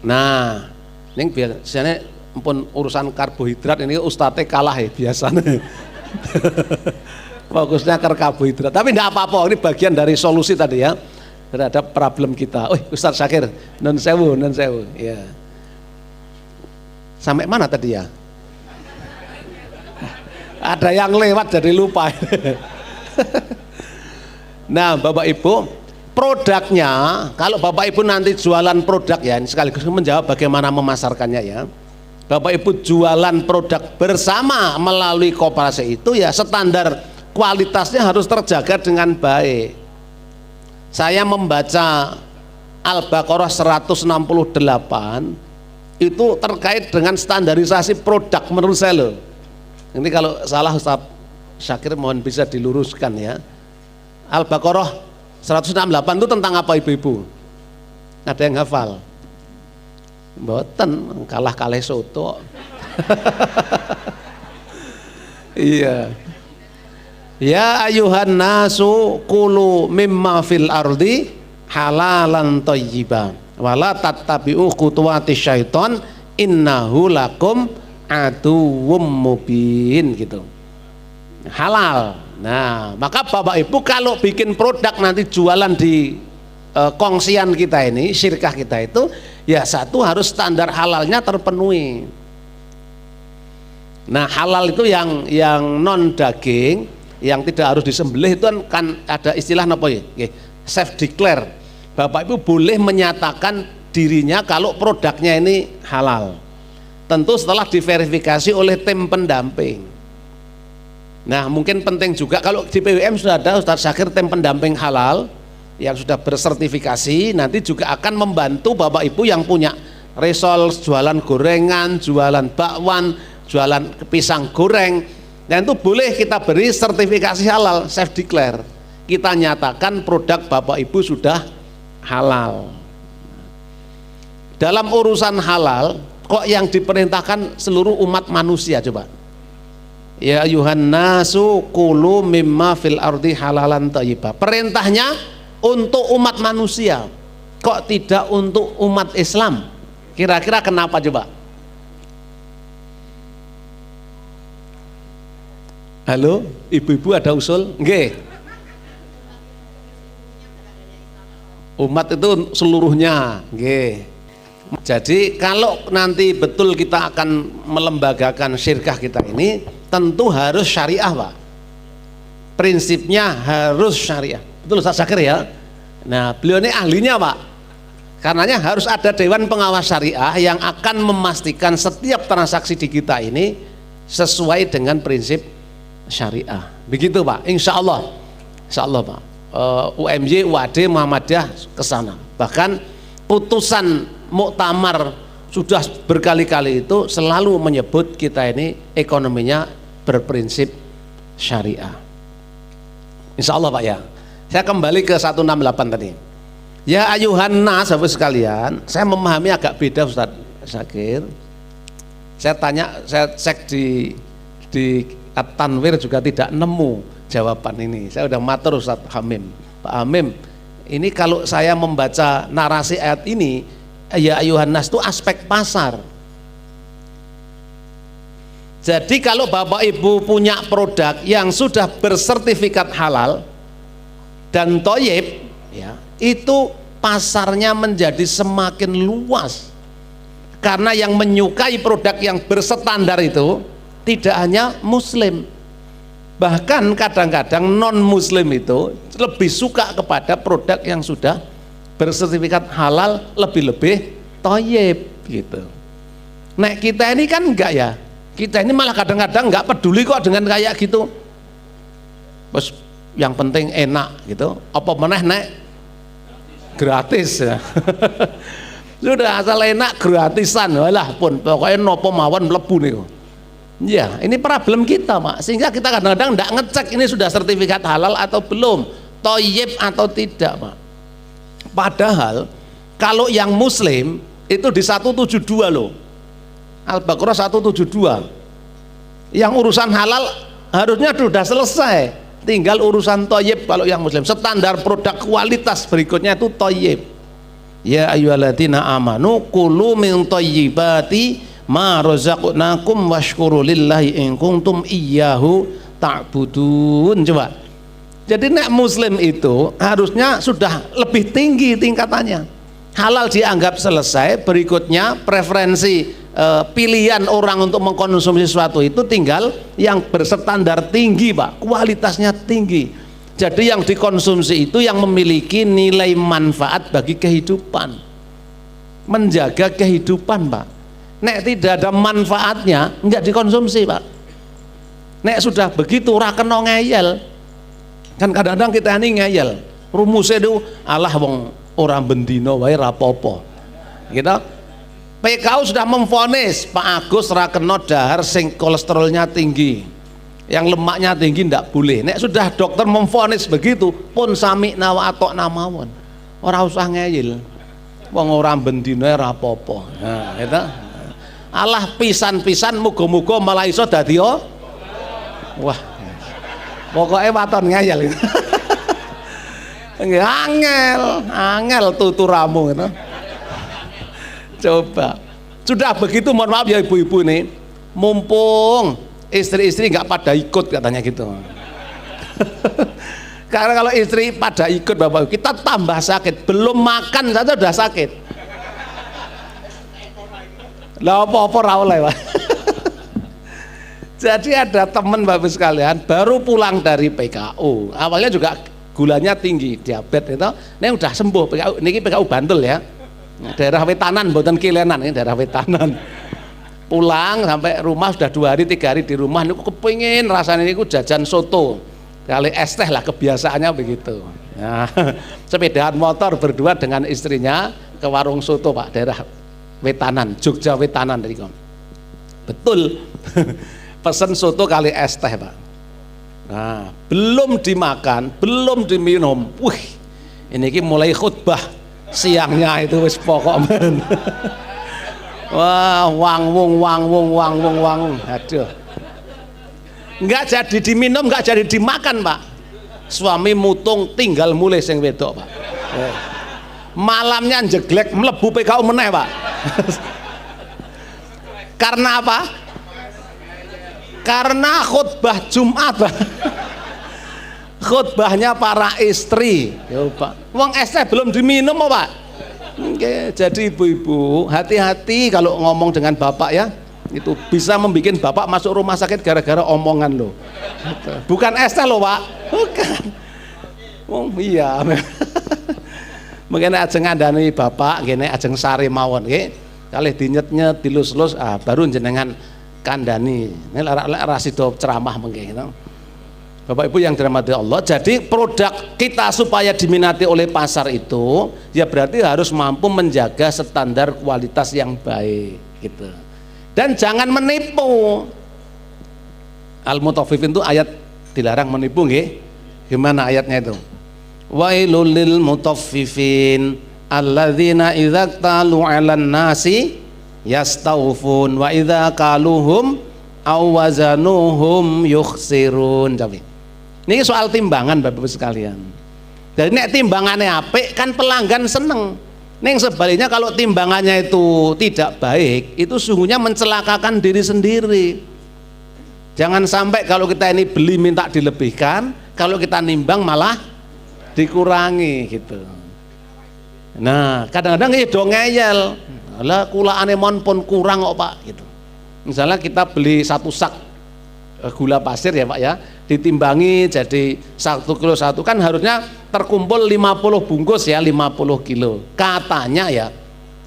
Speaker 2: Nah, ini biasanya pun urusan karbohidrat ini ustadznya kalah ya biasanya. Fokusnya ke karbohidrat, tapi tidak apa-apa, ini bagian dari solusi tadi ya terhadap problem kita. Ustadz Syakir, non sewu ya. Sampai mana tadi ya? Ada yang lewat jadi lupa. Nah Bapak Ibu, produknya kalau Bapak Ibu nanti jualan produk ya, ini sekaligus menjawab bagaimana memasarkannya ya. Bapak Ibu jualan produk bersama melalui koperasi itu ya standar kualitasnya harus terjaga dengan baik. Saya membaca Al-Baqarah 168 itu terkait dengan standarisasi produk menurut saya loh. Ini kalau salah Ustaz Syakir mohon bisa diluruskan ya. Al-Baqarah 168 itu tentang apa ibu-ibu? Ada yang hafal? Mboten, kalah kalih soto. Iya. Ya ayuhan nasu kulu mimma fil ardi halalan thayyiban wala tattabi'u khutuwati syaiton innahu lakum aduwwum mubin gitu. Halal. Nah, maka Bapak Ibu kalau bikin produk nanti jualan di kongsian kita ini, syirkah kita itu, ya satu harus standar halalnya terpenuhi. Nah, halal itu yang non daging, yang tidak harus disembelih itu kan ada istilah apa ya? Self declare. Bapak Ibu boleh menyatakan dirinya kalau produknya ini halal. Tentu setelah diverifikasi oleh tim pendamping. Nah, mungkin penting juga kalau di PWM sudah ada Ustaz Syakir tim pendamping halal yang sudah bersertifikasi, nanti juga akan membantu Bapak Ibu yang punya resol jualan gorengan, jualan bakwan, jualan pisang goreng. Dan itu boleh kita beri sertifikasi halal, self declare. Kita nyatakan produk Bapak Ibu sudah halal. Dalam urusan halal, kok yang diperintahkan seluruh umat manusia coba? Ya ayuhan nasu kulu mimma fil ardi halalan thayyibah. Perintahnya untuk umat manusia. Kok tidak untuk umat Islam? Kira-kira kenapa coba? Halo, ibu-ibu ada usul? Nggih. Umat itu seluruhnya, nggih. Jadi kalau nanti betul kita akan melembagakan syirkah kita ini, tentu harus syariah Pak. Prinsipnya harus syariah. Betul Ustaz Syakir ya? Nah, beliau ini ahlinya Pak. Karenanya harus ada dewan pengawas syariah yang akan memastikan setiap transaksi di kita ini sesuai dengan prinsip syariah. Begitu Pak, insya Allah Pak. UMY, UAD, Muhammadiyah ke sana. Bahkan putusan muktamar sudah berkali-kali itu selalu menyebut kita ini ekonominya berprinsip syariah. Insya Allah Pak ya. Saya kembali ke 168 tadi. Ya ayuhan nas sahabat sekalian, saya memahami agak beda Ustaz Syakir. Saya tanya, saya cek di At-Tanwir juga tidak nemu jawaban ini. Saya udah matur Ustaz Hamim. Pak Hamim, ini kalau saya membaca narasi ayat ini, ya ayuhan nas itu aspek pasar. Jadi kalau Bapak Ibu punya produk yang sudah bersertifikat halal dan thayyib, ya, itu pasarnya menjadi semakin luas. Karena yang menyukai produk yang berstandar itu tidak hanya muslim, bahkan kadang-kadang non muslim itu lebih suka kepada produk yang sudah bersertifikat halal, lebih-lebih thayyib gitu. Nah kita ini kan enggak ya, kita ini malah kadang-kadang enggak peduli kok dengan kayak gitu. Bos, yang penting enak gitu, apa meneh nek gratis ya. Sudah asal enak gratisan, walah pun pokoknya nopo mawon mlebu niku. Ya, ini problem kita, Pak. Sehingga kita kadang-kadang enggak ngecek ini sudah sertifikat halal atau belum, thayyib atau tidak, Pak. Padahal kalau yang muslim itu di 172 loh. Al-Baqarah 172. Yang urusan halal harusnya sudah selesai. Tinggal urusan thayyib kalau yang muslim. Standar produk kualitas berikutnya itu thayyib. Ya ayyuhalladzina amanu kulu min thayyibati ma razaqnakum washkuru lillahi in kuntum iyyahu ta'budun. Coba. Jadi nek muslim itu harusnya sudah lebih tinggi tingkatannya. Halal dianggap selesai, berikutnya preferensi pilihan orang untuk mengkonsumsi sesuatu itu tinggal yang berstandar tinggi, Pak, kualitasnya tinggi. Jadi yang dikonsumsi itu yang memiliki nilai manfaat bagi kehidupan, menjaga kehidupan, Pak. Nek tidak ada manfaatnya enggak dikonsumsi, Pak. Nek sudah begitu ora kena ngeyel. Kan kadang-kadang kita ini ngeyel. Rumusnya itu alah wong orang bendino wae rapopo. Gitu. PKU sudah memvonis Pak Agus ra kena dahar sing kolesterolnya tinggi, yang lemaknya tinggi ndak boleh. Nek sudah dokter memvonis begitu, pun sami nawa atok namawon, ora usah ngeyel, wong ora bendina ora apa-apa. Nah, itu alah pisan-pisan muga-muga malah iso dadi wah, pokoknya waton ngeyel. Angel tuturamu gitu. Coba sudah begitu, mohon maaf ya ibu-ibu nih, mumpung istri-istri nggak pada ikut katanya gitu. Karena kalau istri pada ikut bapak, kita tambah sakit, belum makan saja udah sakit. Lah apa-apa ra oleh, Pak. Jadi ada teman bapak sekalian baru pulang dari PKU, awalnya juga gulanya tinggi, diabetes itu, ini udah sembuh. PKU, ini PKU Bantul ya, daerah Wetanan, buatan Kilenan, ini daerah Wetanan. Pulang sampai rumah sudah 2 hari 3 hari di rumah, ini kepingin rasanya ini jajan soto, kali es teh lah, kebiasaannya begitu. Nah, sepedaan motor berdua dengan istrinya ke warung soto Pak, daerah Wetanan, Jogja Wetanan tadi kom. Betul, pesen soto kali es teh Pak. Nah, belum dimakan, belum diminum, wih, ini mulai khutbah siangnya itu wis pokok men. Wah, wang wong, aduh, nggak jadi diminum, nggak jadi dimakan Pak. Suami mutung tinggal mulai sing wedok Pak. Malamnya jeglek mlebu PKU meneh Pak. Karena apa? Karena khutbah Jumat Pak. Khutbahnya para istri ya Pak, wong es teh belum diminum Pak. Oke, jadi ibu-ibu hati-hati kalau ngomong dengan bapak ya, itu bisa membuat bapak masuk rumah sakit gara-gara omongan lo. Bukan es teh lo Pak, bukan. Oh iya. Mungkin ajeng ngandani bapak gini, ajeng sari mawon nggih, kalih dinyet-nyet dilus-lus, baru jenengan kandani. Ini rasido ceramah mungkin gitu. Bapak Ibu yang dirahmati Allah, jadi produk kita supaya diminati oleh pasar itu ya berarti harus mampu menjaga standar kualitas yang baik gitu. Dan jangan menipu. Al-Mutaffifin itu ayat dilarang menipu nggih. Gimana ayatnya itu? Wailul lil mutaffifin alladzina idza talu 'alan nasi yastawfun wa idza kaluhum aw wazanuhum yukhsirun. Ini soal timbangan Bapak Ibu sekalian. Jadi nek timbangannya apik kan pelanggan seneng. Ning sebaliknya kalau timbangannya itu tidak baik, itu sungguhnya mencelakakan diri sendiri. Jangan sampai kalau kita ini beli minta dilebihkan, kalau kita nimbang malah dikurangi gitu. Nah, kadang-kadang ya do ngeyel. Lah kulaane mon pun kurang kok Pak gitu. Misalnya kita beli 1 sak gula pasir ya Pak ya, ditimbangi jadi 1 kilo 1, kan harusnya terkumpul 50 bungkus ya, 50 kilo katanya ya,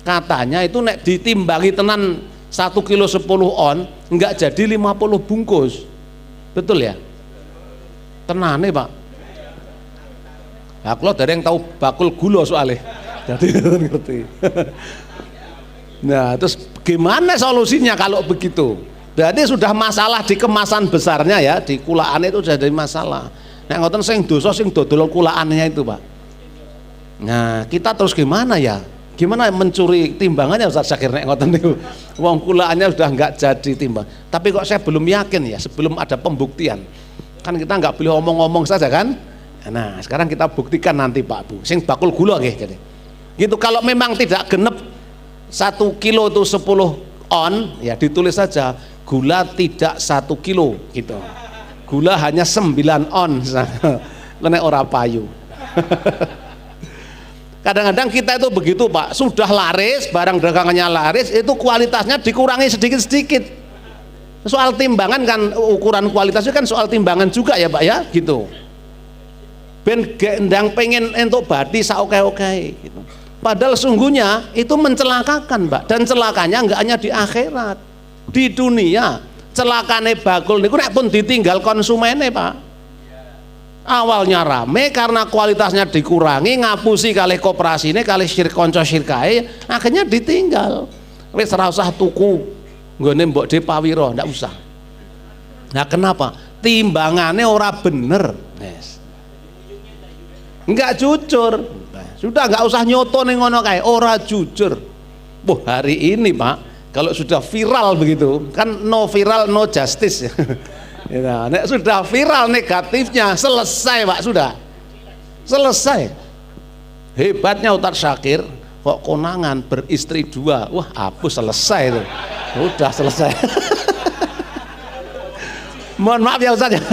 Speaker 2: katanya itu nek ditimbangi tenan 1 kilo 10 on enggak jadi 50 bungkus, betul ya? Tenane Pak. Nah, kalau dari yang tahu bakul gula soalnya jadi ngerti. Nah terus gimana solusinya kalau begitu? Berarti sudah masalah di kemasan besarnya ya, di kulaan itu sudah jadi masalah. Nek ngoten sing dosa sing dodol kulaannya itu Pak. Nah kita terus gimana ya? Gimana mencuri timbangannya Ustaz Syakir nek ngoten niku? Wong kulaannya sudah enggak jadi timbang. Tapi kok saya belum yakin ya, sebelum ada pembuktian. Kan kita enggak boleh omong-omong saja kan? Nah sekarang kita buktikan nanti Pak Bu. Sing bakul gula nggih jadi. Gitu kalau memang tidak genep 1 kilo itu 10 on ya ditulis saja gula tidak 1 kilo gitu, gula hanya 9 on kena ora payu. Kadang-kadang kita itu begitu Pak, sudah laris, barang dagangannya laris, itu kualitasnya dikurangi sedikit-sedikit. Soal timbangan kan, ukuran kualitas itu kan soal timbangan juga ya Pak ya gitu. Ben gendang pengen entuk badi saoke-oke gitu. Padahal sungguhnya itu mencelakakan Pak, dan celakanya enggak hanya di akhirat, di dunia. Celakane bakul niku nek pun ditinggal konsumennya Pak. Awalnya rame karena kualitasnya dikurangi, ngapusi kalih koperasine, kalih konco syirkae, akhirnya ditinggal. wis ora usah tuku nggone mbok De Pawiro, ndak usah. Nah kenapa? Timbangannya ora bener. Yes. Enggak jujur. Sudah nggak usah nyoto ning ngono kae, ora jujur. Wah, hari ini Pak, kalau sudah viral begitu, kan no viral no justice. Ya, nek sudah viral negatifnya selesai Pak, sudah. Selesai. Hebatnya Ustaz Syakir, kok konangan beristri 2. Wah, hapus, selesai itu. Udah selesai. Mohon maaf ya Ustaz ya.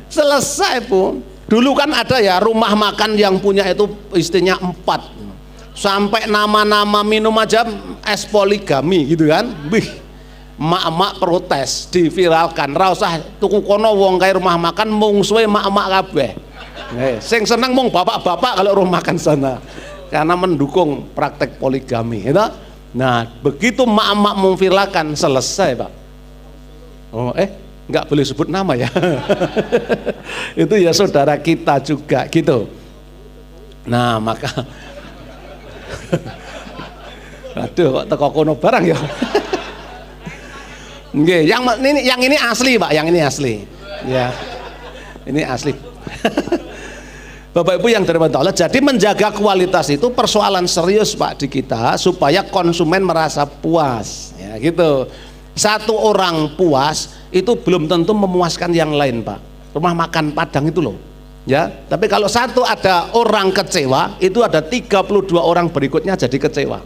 Speaker 2: Selesai Bu. Dulu kan ada ya rumah makan yang punya itu istrinya 4. Sampai nama-nama minum aja es poligami gitu kan. Wih, mak-mak protes, diviralkan. Ra usah tuku kono wong kae rumah makan mung suwe mak-mak kabeh. Sing seneng mung bapak-bapak kalau rumah makan sana. Karena mendukung praktek poligami, gitu. Nah, begitu mak-mak memviralkan selesai, Pak. Oh, nggak boleh sebut nama ya. Itu ya saudara kita juga gitu. Nah, maka aduh, kok teko kono barang ya. Nggih, yang ini asli, Pak, yang ini asli. Ya. Ini asli. Bapak Ibu yang dirahmati Allah, jadi menjaga kualitas itu persoalan serius Pak di kita supaya konsumen merasa puas, ya gitu. Satu orang puas itu belum tentu memuaskan yang lain Pak. Rumah makan Padang itu loh, ya. Tapi kalau satu ada orang kecewa, itu ada 32 orang berikutnya jadi kecewa.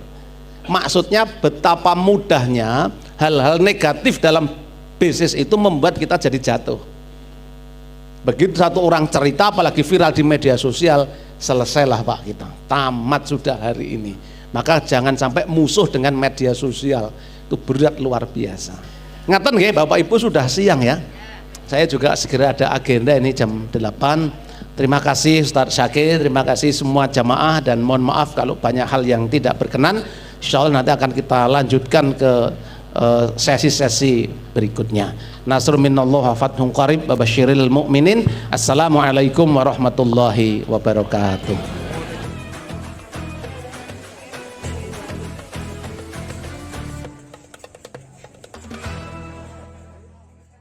Speaker 2: Maksudnya betapa mudahnya hal-hal negatif dalam bisnis itu membuat kita jadi jatuh. Begitu satu orang cerita apalagi viral di media sosial, selesailah Pak kita, tamat sudah hari ini. Maka jangan sampai musuh dengan media sosial, itu berat luar biasa. Ngaten nggih Bapak Ibu, sudah siang ya. Saya juga segera ada agenda ini jam 8. Terima kasih Ustaz Syakir, terima kasih semua jamaah, dan mohon maaf kalau banyak hal yang tidak berkenan. Insya Allah nanti akan kita lanjutkan ke sesi-sesi berikutnya. Nasrun minallah wa fathun qarib wa basyiril mu'minin. Assalamualaikum warahmatullahi wabarakatuh.